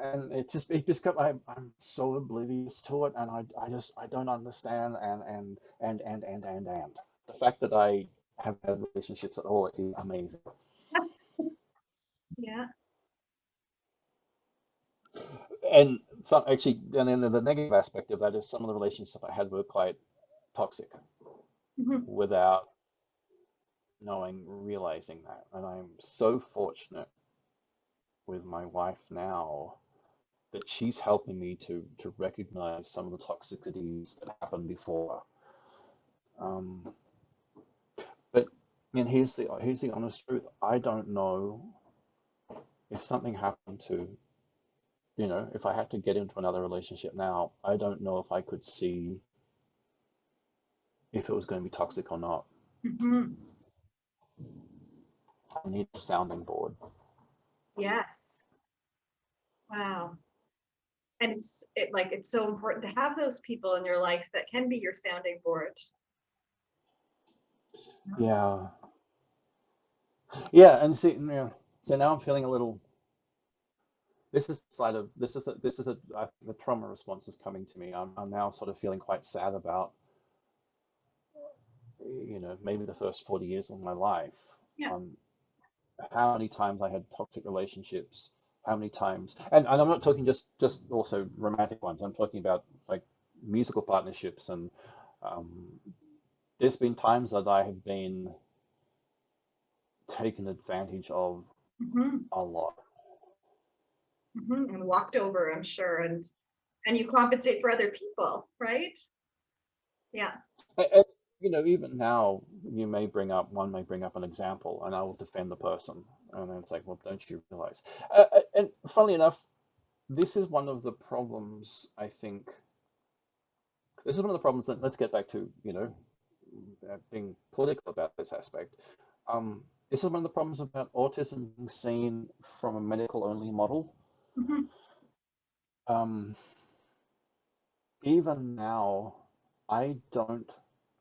And it just got, I'm so oblivious to it, and I don't understand, and the fact that I have had relationships at all is amazing. Yeah. And some actually, and then the negative aspect of that is some of the relationships I had were quite toxic Mhm. without realizing that. And I'm so fortunate with my wife now that she's helping me to recognize some of the toxicities that happened before. Um, but and here's the honest truth. I don't know if something happened to, if I had to get into another relationship now, I don't know if I could see if it was going to be toxic or not. Mhm. I need a sounding board. Yes. Wow. And it's so important to have those people in your life that can be your sounding board. Yeah. Yeah, and see, so now I'm feeling a little. This is side of this is a I think the trauma response is coming to me. I'm now sort of feeling quite sad about, maybe the first 40 years of my life. Yeah. Um, how many times I had toxic relationships, how many times, and I'm not talking just also romantic ones. I'm talking about like musical partnerships, and um, there's been times that I have been taken advantage of Hmm. a lot. Hmm. And walked over, I'm sure, and you compensate for other people, right? Yeah. And, even now, one may bring up an example, and I will defend the person, and then it's like, well, don't you realize? And funnily enough, this is one of the problems. I think this is one of the problems that, let's get back to, being political about this aspect. This is one of the problems about autism being seen from a medical only model. Hmm. Um, Even now, I don't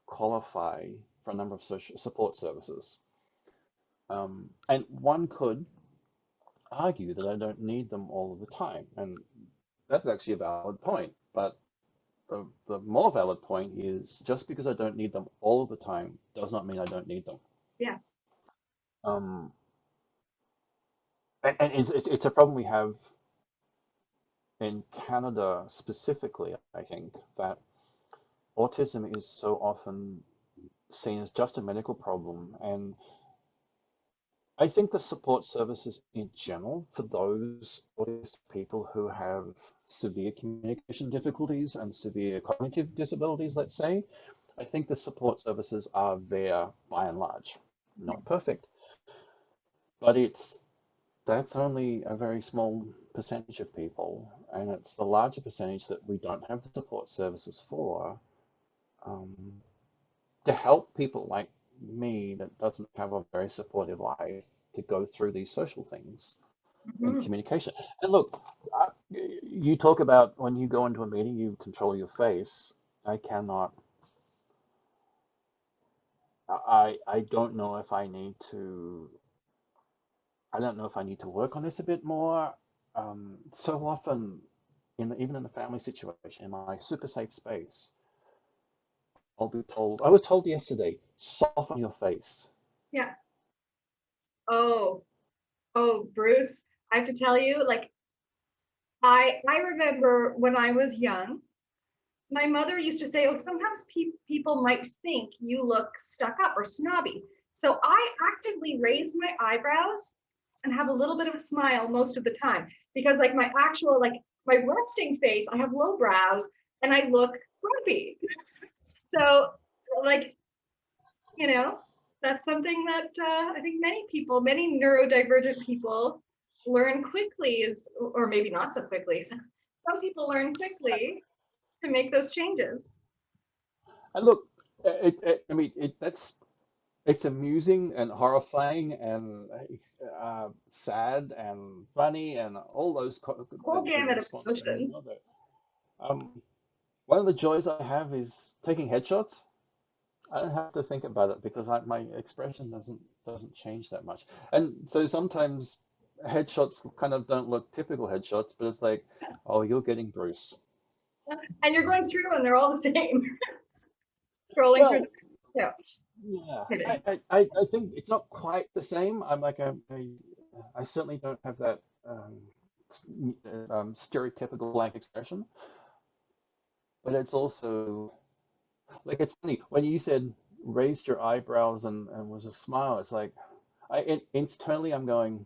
qualify for a number of social support services. And one could argue that I don't need them all of the time. And that's actually a valid point. But the more valid point is, just because I don't need them all of the time does not mean I don't need them. Yes. Um, and it's a problem we have in Canada specifically, I think, that autism is so often seen as just a medical problem. And I think the support services in general for those autistic people who have severe communication difficulties and severe cognitive disabilities, let's say, I think the support services are there by and large. Not perfect, but that's only a very small percentage of people, and it's the larger percentage that we don't have the support services for, um, to help people like me that doesn't have a very supportive life to go through these social things in Hmm. communication. And look, you talk about when you go into a meeting, you control your face. I cannot. I don't know if I need to. I don't know if I need to work on this a bit more. So often, even in the family situation, in my super safe space, I'll be told. I was told yesterday, soften your face. Yeah. Oh, oh, Bruce, I have to tell you, like I remember when I was young, my mother used to say, "Oh, sometimes people might think you look stuck up or snobby." So I actively raise my eyebrows and have a little bit of a smile most of the time because, like, my actual, like, my resting face, I have low brows and I look grumpy. So, like, you know, that's something that I think many people, many neurodivergent people learn quickly is, or maybe not so quickly. Some people learn quickly to make those changes. And look, I mean, it's amusing and horrifying and sad and funny and all those Whole the gamut of response to any emotions. of it. One of the joys I have is taking headshots. I don't have to think about it because my expression doesn't change that much. And so sometimes headshots kind of don't look typical headshots, but it's like, oh, you're getting Bruce. And you're going through and they're all the same. Scrolling through the Well, yeah, yeah, kidding. I think it's not quite the same. I certainly don't have that stereotypical blank expression, but it's also like it's funny when you said raised your eyebrows and was a smile. It's like internally I'm going,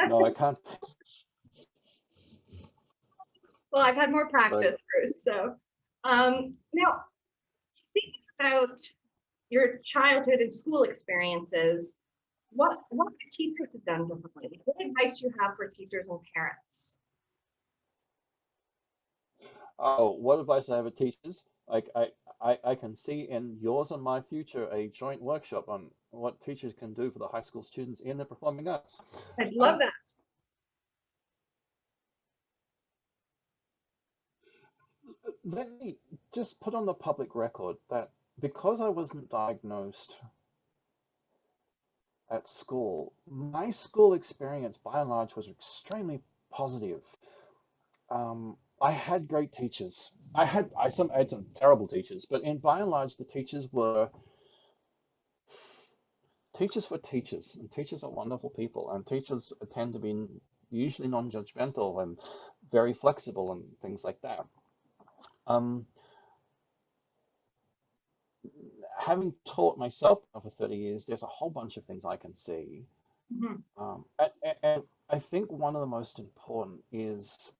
no, I can't. Well, I've had more Like, practice, Bruce. So now thinking about your childhood and school experiences, what could teachers have done differently? What advice do you have for teachers and parents? oh, what advice I have for teachers? Like I can see in yours and my future a joint workshop on what teachers can do for the high school students in the performing arts. I'd love Um, that. Let me just put on the public record that because I wasn't diagnosed at school, my school experience by and large was extremely positive. I had great teachers. I had some terrible teachers, but in by and large, the teachers were teachers, and teachers are wonderful people, and teachers tend to be usually non-judgmental and very flexible and things like that. Um, Having taught myself for 30 years, there's a whole bunch of things I can see. Mhm. And I think one of the most important is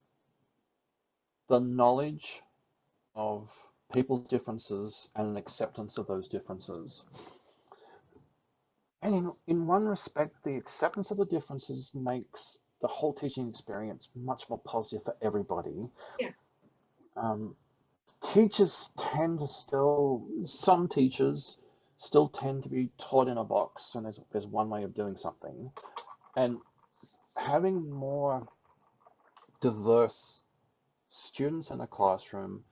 the knowledge of people's differences and an acceptance of those differences. And in one respect, the acceptance of the differences makes the whole teaching experience much more positive for everybody. Yeah. Um, Teachers tend to some teachers still tend to be taught in a box, and there's one way of doing something. And having more diverse students in a classroom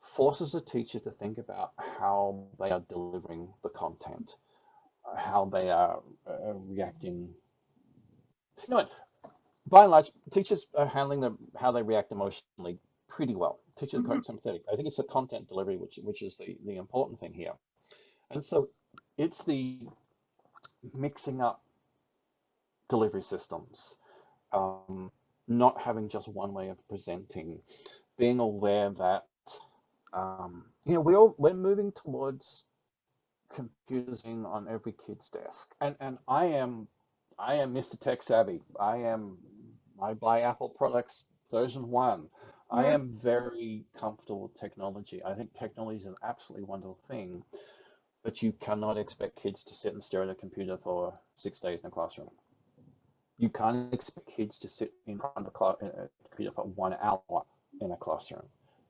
forces a teacher to think about how they are delivering the content, how they are reacting. You know what? By and large, teachers are handling how they react emotionally pretty well. Teachers are Mhm. quite sympathetic. I think it's the content delivery which is the important thing here. And so it's the mixing up delivery systems, not having just one way of presenting, being aware that we're moving towards computers being on every kid's desk, and I am Mr. Tech Savvy. I buy Apple products version 1. I Yeah. am very comfortable with technology. I think technology is an absolutely wonderful thing, but you cannot expect kids to sit and stare at a computer for 6 days in a classroom. You can't expect kids to sit in front of a computer for 1 hour in a classroom.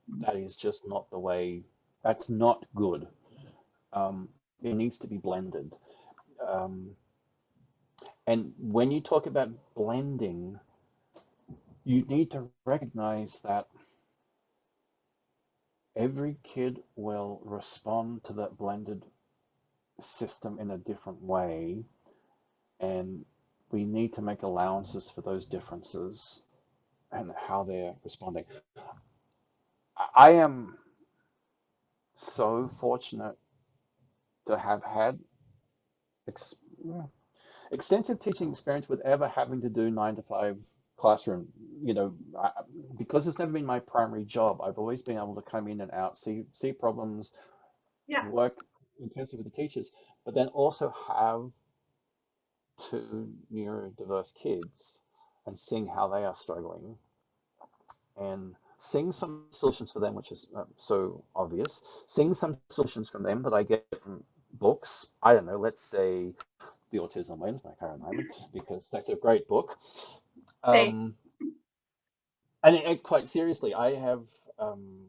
That is just not the way. That's not good. It needs to be blended. Um, and when you talk about blending, you need to recognize that every kid will respond to that blended system in a different way, and we need to make allowances for those differences and how they're responding. I am so fortunate to have had ex extensive teaching experience with ever having to do 9 to 5 classroom. You know, because it's never been my primary job, I've always been able to come in and out, see problems, Yeah. work intensively with the teachers, but then also have 2 neurodiverse kids and seeing how they are struggling and seeing some solutions for them, which is so obvious, seeing some solutions from them that I get from books. I don't know, let's say The Autism Lens by Karen Hyman, because that's a great book. Hey. Um, and quite seriously, I have um,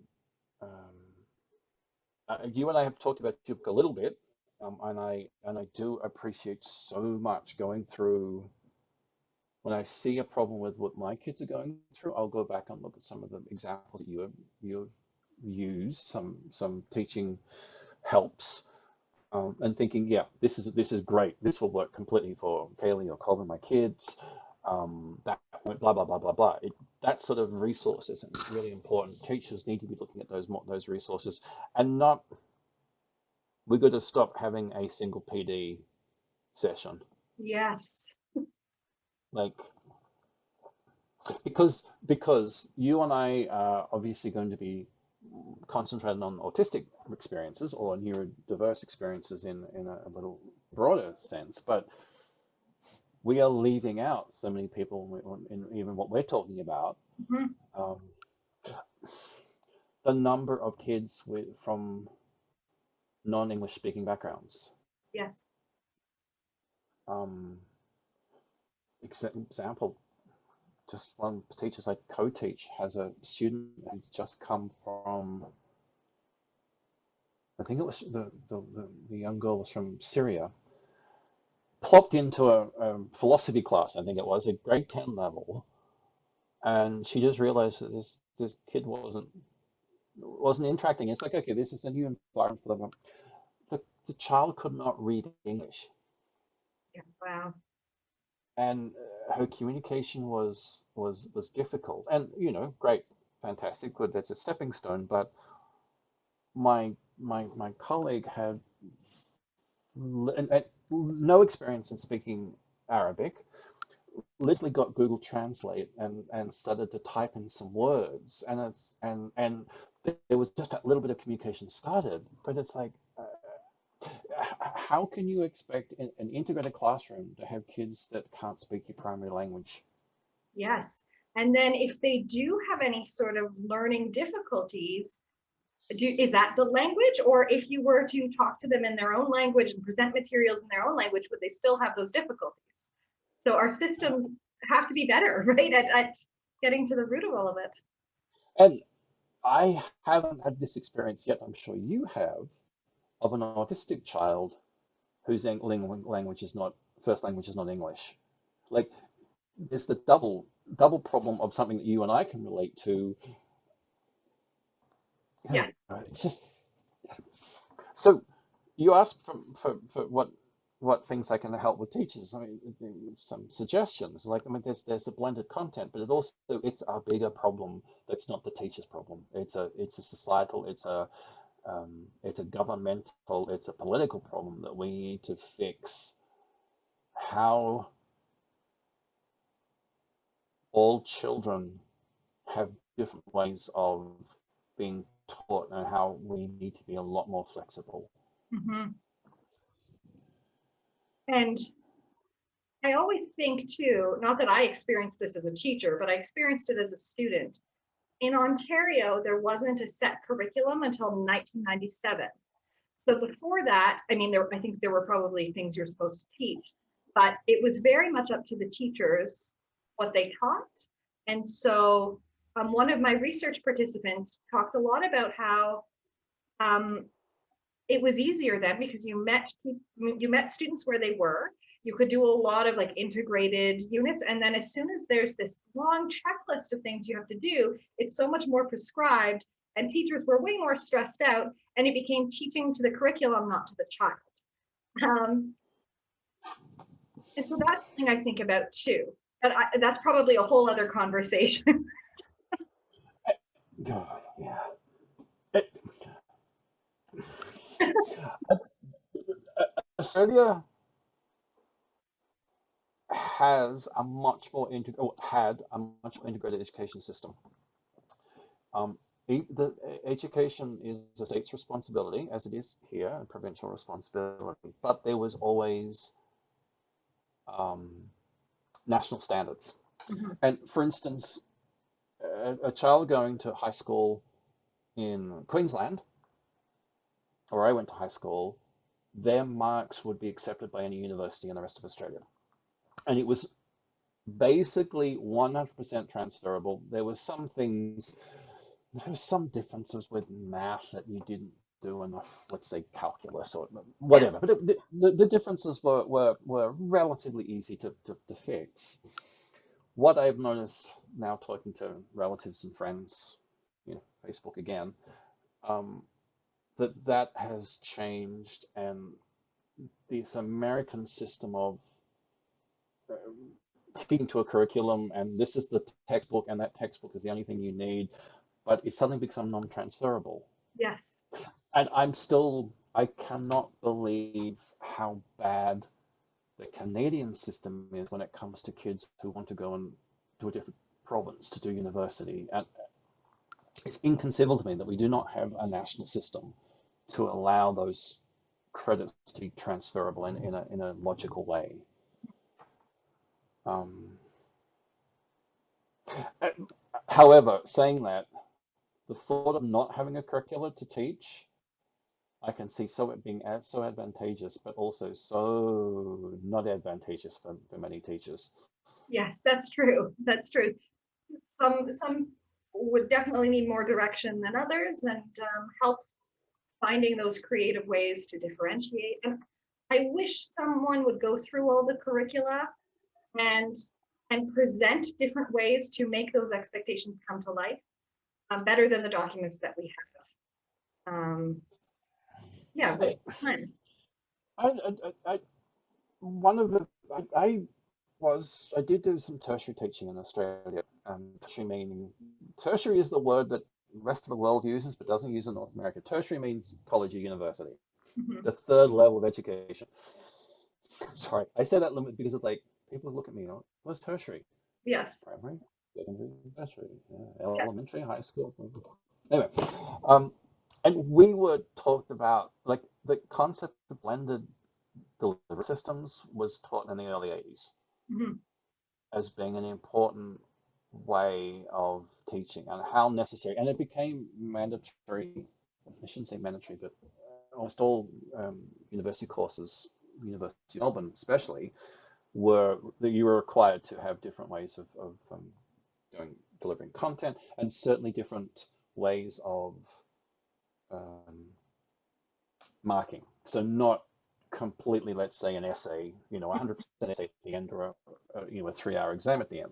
um, you and I have talked about Duke a little bit, and I do appreciate so much going through. When I see a problem with what my kids are going through, I'll go back and look at some of the examples that you have used, some teaching helps, and thinking, yeah, this is great. This will work completely for Kaylee or Colin, my kids. That blah blah blah blah blah. That sort of resources is really important. Teachers need to be looking at those resources, and not. We're going to stop having a single PD session, Yes. like because you and I are obviously going to be concentrated on autistic experiences or neurodiverse experiences in a little broader sense, but we are leaving out so many people in even what we're talking about. Mhm. Um, the number of kids from non-English speaking backgrounds. Yes. Um, example, just one of the teachers I co-teach has a student who just come from, I think it was the young girl was from Syria, plopped into a philosophy class, I think it was, a grade 10 level, and she just realized that this kid wasn't interacting. It's like, okay, this is a new environment for them. The child could not read English, Yeah. Wow. and her communication was difficult. And great, fantastic, good. That's a stepping stone. But my colleague had no experience in speaking Arabic. Literally got Google Translate and started to type in some words, and there was just a little bit of communication started. But it's like, how can you expect an integrated classroom to have kids that can't speak your primary language? Yes. And then if they do have any sort of learning difficulties, is that the language? Or if you were to talk to them in their own language and present materials in their own language, would they still have those difficulties? So our systems have to be better, right, at getting to the root of all of it. And I haven't had this experience yet. I'm sure you have, of an autistic child whose language is not first language is not English. Like, there's the double problem of something that you and I can relate to. Yeah. It's just so. You asked for what things I can help with teachers. I mean, some suggestions. Like, I mean, there's a blended content, but it's a bigger problem. That's not the teacher's problem. It's a societal. It's a governmental. It's a political problem that we need to fix. How all children have different ways of being taught, and how we need to be a lot more flexible. Mm-hmm. And I always think too, not that I experienced this as a teacher, but I experienced it as a student. In Ontario, there wasn't a set curriculum until 1997. So before that, I mean, I think there were probably things you're supposed to teach, but it was very much up to the teachers what they taught. And so one of my research participants talked a lot about how um, it was easier then because you met students where they were. You could do a lot of like integrated units, and then as soon as there's this long checklist of things you have to do, it's so much more prescribed, and teachers were way more stressed out, and it became teaching to the curriculum, not to the child. um, and so that's something I think about too, but that's probably a whole other conversation. God, yeah. It, Australia has a much more had a much more integrated education system. Um, the education is the state's responsibility, as it is here, and provincial responsibility. But there was always um, national standards. Mhm. And for instance, a child going to high school in Queensland, where I went to high school, their marks would be accepted by any university in the rest of Australia. And it was basically 100% transferable. There were some differences with math that you didn't do enough, let's say, calculus or whatever. But the differences were relatively easy to fix. What I've noticed now talking to relatives and friends, Facebook again, um, that has changed, and this American system of teaching to a curriculum, and this is the textbook, and that textbook is the only thing you need, but it's suddenly become non-transferable. Yes. And I cannot believe how bad the Canadian system is when it comes to kids who want to go and do a different province to do university. And it's inconceivable to me that we do not have a national system to allow those credits to be transferable in a logical way. Um, However, saying that, the thought of not having a curricula to teach, I can see it being so advantageous, but also so not advantageous for many teachers. Yes, that's true. That's true. Some would definitely need more direction than others, and help finding those creative ways to differentiate. And I wish someone would go through all the curricula and present different ways to make those expectations come to life, better than the documents that we have. Yeah, I, times. I, I, one of the I did do some tertiary teaching in Australia. Tertiary is the word that the rest of the world uses but doesn't use in North America. Tertiary means college or university, Mm-hmm. the third level of education. Sorry, I say that limit because it's like people look at me, what's tertiary? Yes. Primary, secondary, tertiary, Yeah. elementary, high school. Anyway, um, and we were talked about like the concept of blended delivery systems was taught in the early 80s Mm-hmm. as being an important way of teaching and how necessary, and it became mandatory. I shouldn't say mandatory, but almost all university courses, University of Melbourne especially, were that you were required to have different ways of delivering content, and certainly different ways of um, marking. So not completely, let's say, an essay, 100% essay at the end, or a 3-hour exam at the end.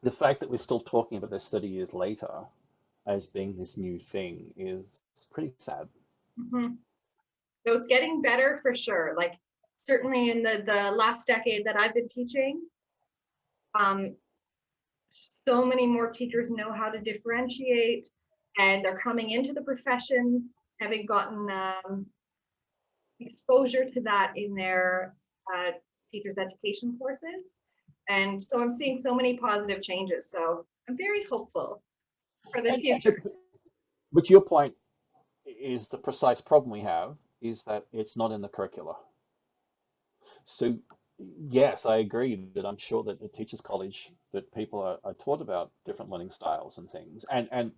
The fact that we're still talking about this 30 years later as being this new thing is pretty sad. Mm-hmm. So it's getting better for sure. Like certainly in the last decade that I've been teaching, um, so many more teachers know how to differentiate, and they're coming into the profession having gotten exposure to that in their teachers education courses. And so I'm seeing so many positive changes. So I'm very hopeful for the future. But your point is the precise problem we have is that it's not in the curricula. So yes, I agree that I'm sure that at Teachers College that people are taught about different learning styles and things, and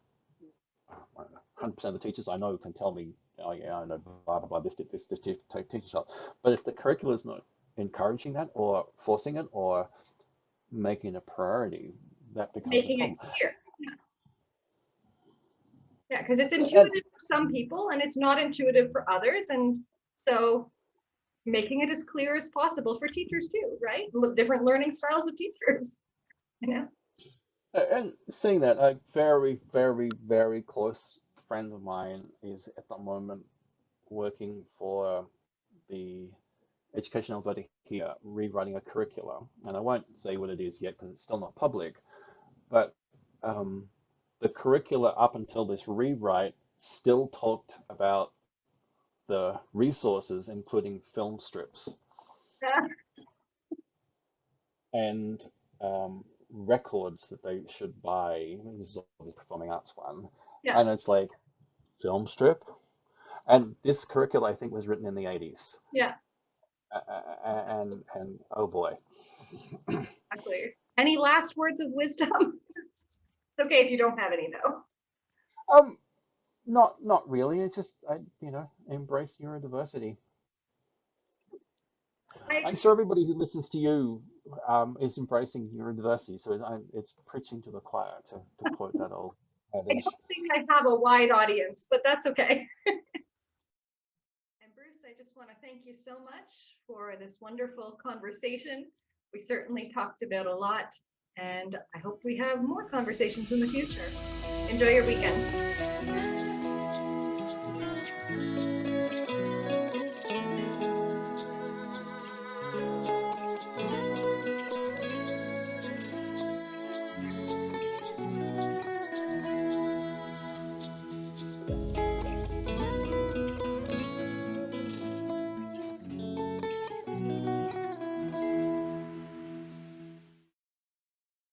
100% of the teachers I know can tell me, oh yeah, I know blah blah blah, this teaching style. But if the curricula is not encouraging that or forcing it or making it a priority, that becomes a Making it problem. clear. Yeah, because it's And intuitive for some people and it's not intuitive for others. And so making it as clear as possible for teachers too, right? Different learning styles of teachers, you know? and seeing that, a very, very, very close friend of mine is at the moment working for the Education Alberta here, rewriting a curriculum. And I won't say what it is yet because it's still not public, but um, the curricula up until this rewrite still talked about the resources, including film strips and records that they should buy. This is always performing arts one. Yeah. And it's like, film strip? And this curricula, I think, was written in the 80s. Yeah, And oh boy. exactly. Any last words of wisdom? It's okay if you don't have any though. Um, not really. It's just embrace neurodiversity. I, I'm sure everybody who listens to you is embracing neurodiversity. So it's preaching to the choir to quote that old. I don't think I have a wide audience, but that's okay. And Bruce, I just want to thank you so much for this wonderful conversation. We certainly talked about a lot, and I hope we have more conversations in the future. Enjoy your weekend.